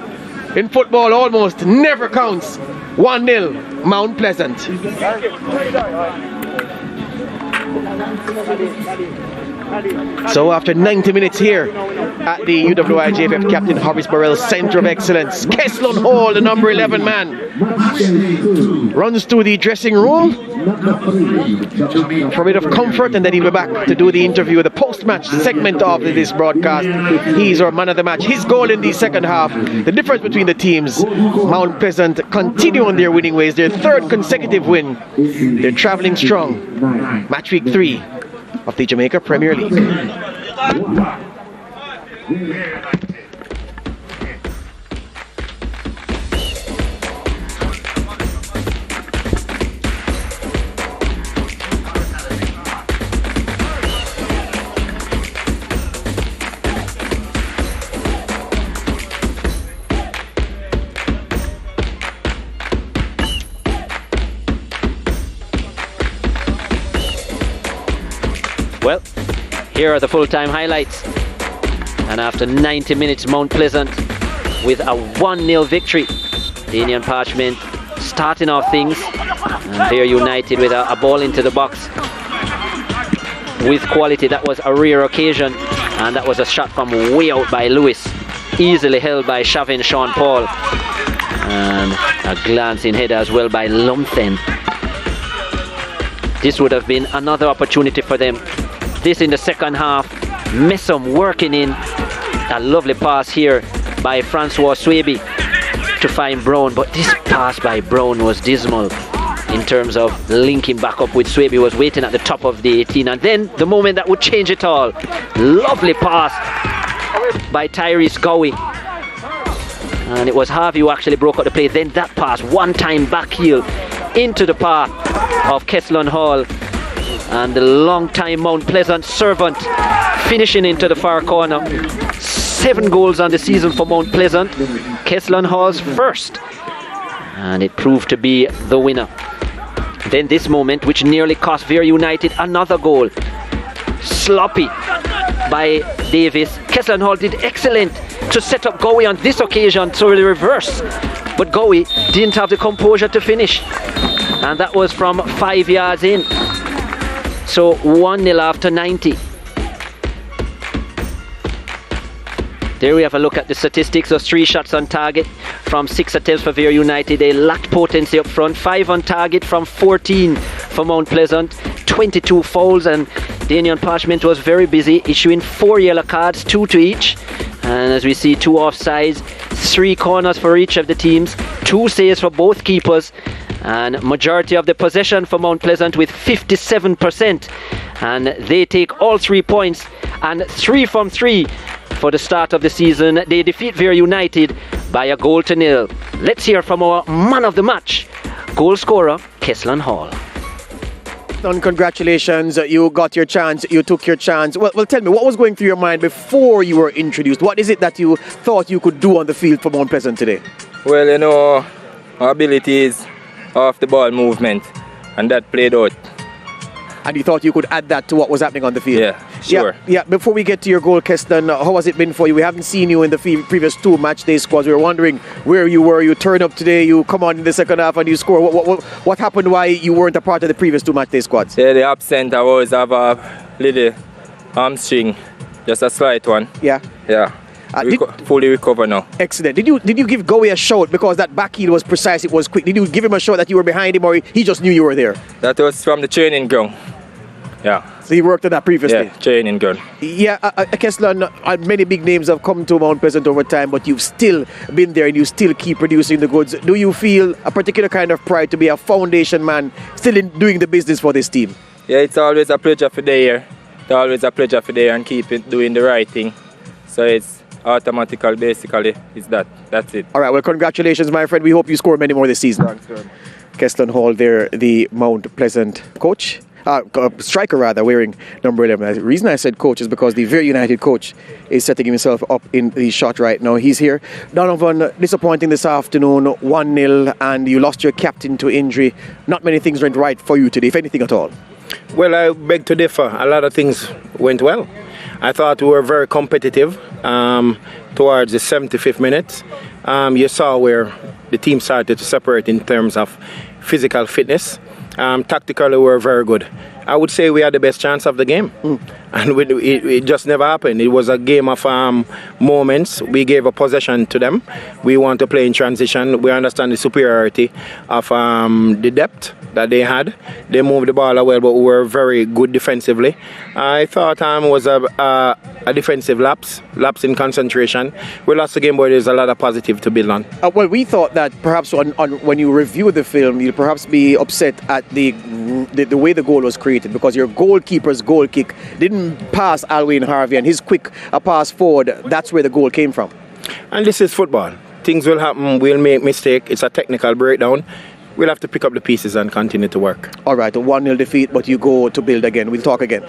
In football, almost never counts. 1-0, Mount Pleasant. So after 90 minutes here at the UWI JFF Captain Horace Burrell Centre of Excellence, Keslan Hall, the number 11 man, runs to the dressing room for a bit of comfort, and then he'll be back to do the interview, the post-match segment of this broadcast. He's our man of the match. His goal in the second half, the difference between the teams. Mount Pleasant continue on their winning ways, their third consecutive win. They're travelling strong. Match week 3 of the Jamaica Premier League. Well, here are the full-time highlights. And after 90 minutes, Mount Pleasant with a 1-0 victory. Daniel Parchment starting off things. And Vere United with a ball into the box with quality. That was a rare occasion. And that was a shot from way out by Lewis. Easily held by Shavin Sean Paul. And a glancing header as well by Lumphen. This would have been another opportunity for them. This in the second half. Messam working in. A lovely pass here by Francois Swaby to find Brown. But this pass by Brown was dismal in terms of linking back up with Swaby. Was waiting at the top of the 18. And then the moment that would change it all. Lovely pass by Tyrese Gowie. And it was Harvey who actually broke up the play. Then that pass, one time back heel into the path of Keslan Hall. And the long-time Mount Pleasant servant finishing into the far corner. 7 goals on the season for Mount Pleasant. Keslan Hall's first. And it proved to be the winner. Then this moment, which nearly cost Vere United another goal. Sloppy by Davis. Keslan Hall did excellent to set up Gowie on this occasion, so the reverse. But Gowie didn't have the composure to finish. And that was from 5 yards in. So 1-0 after 90. There we have a look at the statistics. Those 3 shots on target from 6 attempts for Vere United. They lacked potency up front. 5 on target from 14 for Mount Pleasant. 22 fouls, and Daniel Parchment was very busy, issuing 4 yellow cards, 2 to each. And as we see, 2 offsides, 3 corners for each of the teams, 2 saves for both keepers. And majority of the possession for Mount Pleasant with 57%. And they take all 3 points, and 3 from 3 for the start of the season. They defeat Vere United by a 1-0. Let's hear from our man of the match, goal scorer Keslan Hall. Congratulations, you got your chance, you took your chance. Well, tell me, what was going through your mind before you were introduced? What is it that you thought you could do on the field for Mount Pleasant today? Well, you know, our abilities off the ball movement, and that played out. And you thought you could add that to what was happening on the field? Yeah, sure. Yeah. Before we get to your goal, Keslan, how has it been for you? We haven't seen you in the previous 2 match day squads. We were wondering where you were. You turn up today, you come on in the second half and you score. What happened? Why you weren't a part of the previous 2 match day squads? Yeah, the absent, I always have a little hamstring, just a slight one. Yeah. Yeah. Fully recover now. Excellent. Did you give Gowie a shout because that back heel was precise, it was quick? Did you give him a shout that you were behind him, or he just knew you were there? That was from the training ground. Yeah. So he worked on that previously? Yeah, training ground. Yeah, Kesslon, many big names have come to Mount Pleasant over time, but you've still been there and you still keep producing the goods. Do you feel a particular kind of pride to be a foundation man still in doing the business for this team? Yeah, it's always a pleasure for the year. It's always a pleasure for the year and keep it doing the right thing. So it's automatical, basically. It's that. That's it. All right, well, congratulations, my friend. We hope you score many more this season. Thanks, sir. Kesslon Hall there, the Mount Pleasant coach. Striker rather, wearing number 11. The reason I said coach is because the Vere United coach is setting himself up in the shot right now. He's here. Donovan, disappointing this afternoon, 1-0, and you lost your captain to injury. Not many things went right for you today, if anything at all. Well, I beg to differ. A lot of things went well. I thought we were very competitive towards the 75th minute. You saw where the team started to separate in terms of physical fitness. Tactically, we were very good. I would say we had the best chance of the game. And it just never happened. It was a game of moments. We gave a possession to them. We want to play in transition. We understand the superiority of the depth that they had. They moved the ball well, but we were very good defensively. I thought was a defensive lapse in concentration. We lost the game, but there's a lot of positive to build on. Well, we thought that perhaps when you review the film, you'll perhaps be upset at the way the goal was created, because your goalkeeper's goal kick didn't pass Alwyn Harvey, and his quick pass forward, that's where the goal came from. And this is football. Things will happen, we'll make mistake. It's a technical breakdown. We'll have to pick up the pieces and continue to work. All right, a 1-0 defeat, but you go to build again. We'll talk again.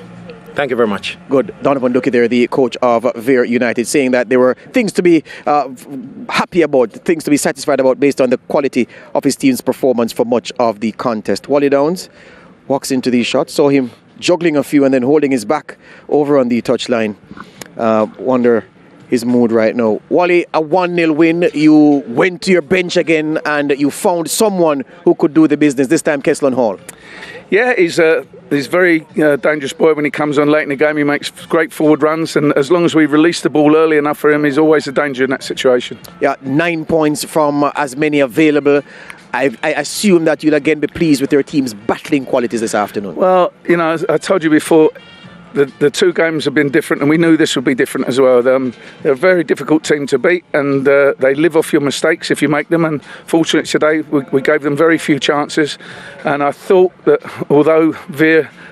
Thank you very much. Good. Donovan Ducky there, the coach of Vere United, saying that there were things to be happy about, things to be satisfied about based on the quality of his team's performance for much of the contest. Wally Downs walks into these shots, saw him juggling a few and then holding his back over on the touchline. Wonder his mood right now. Wally, a 1-0 win. You went to your bench again and you found someone who could do the business, this time Kesslon Hall. Yeah, he's very dangerous boy when he comes on late in the game. He makes great forward runs, and as long as we release the ball early enough for him, he's always a danger in that situation. Yeah, 9 points from as many available. I assume that you'll again be pleased with your team's battling qualities this afternoon. Well, you know, as I told you before, the two games have been different, and we knew this would be different as well. They're a very difficult team to beat, and they live off your mistakes if you make them. And fortunately today, we gave them very few chances. And I thought that although Vere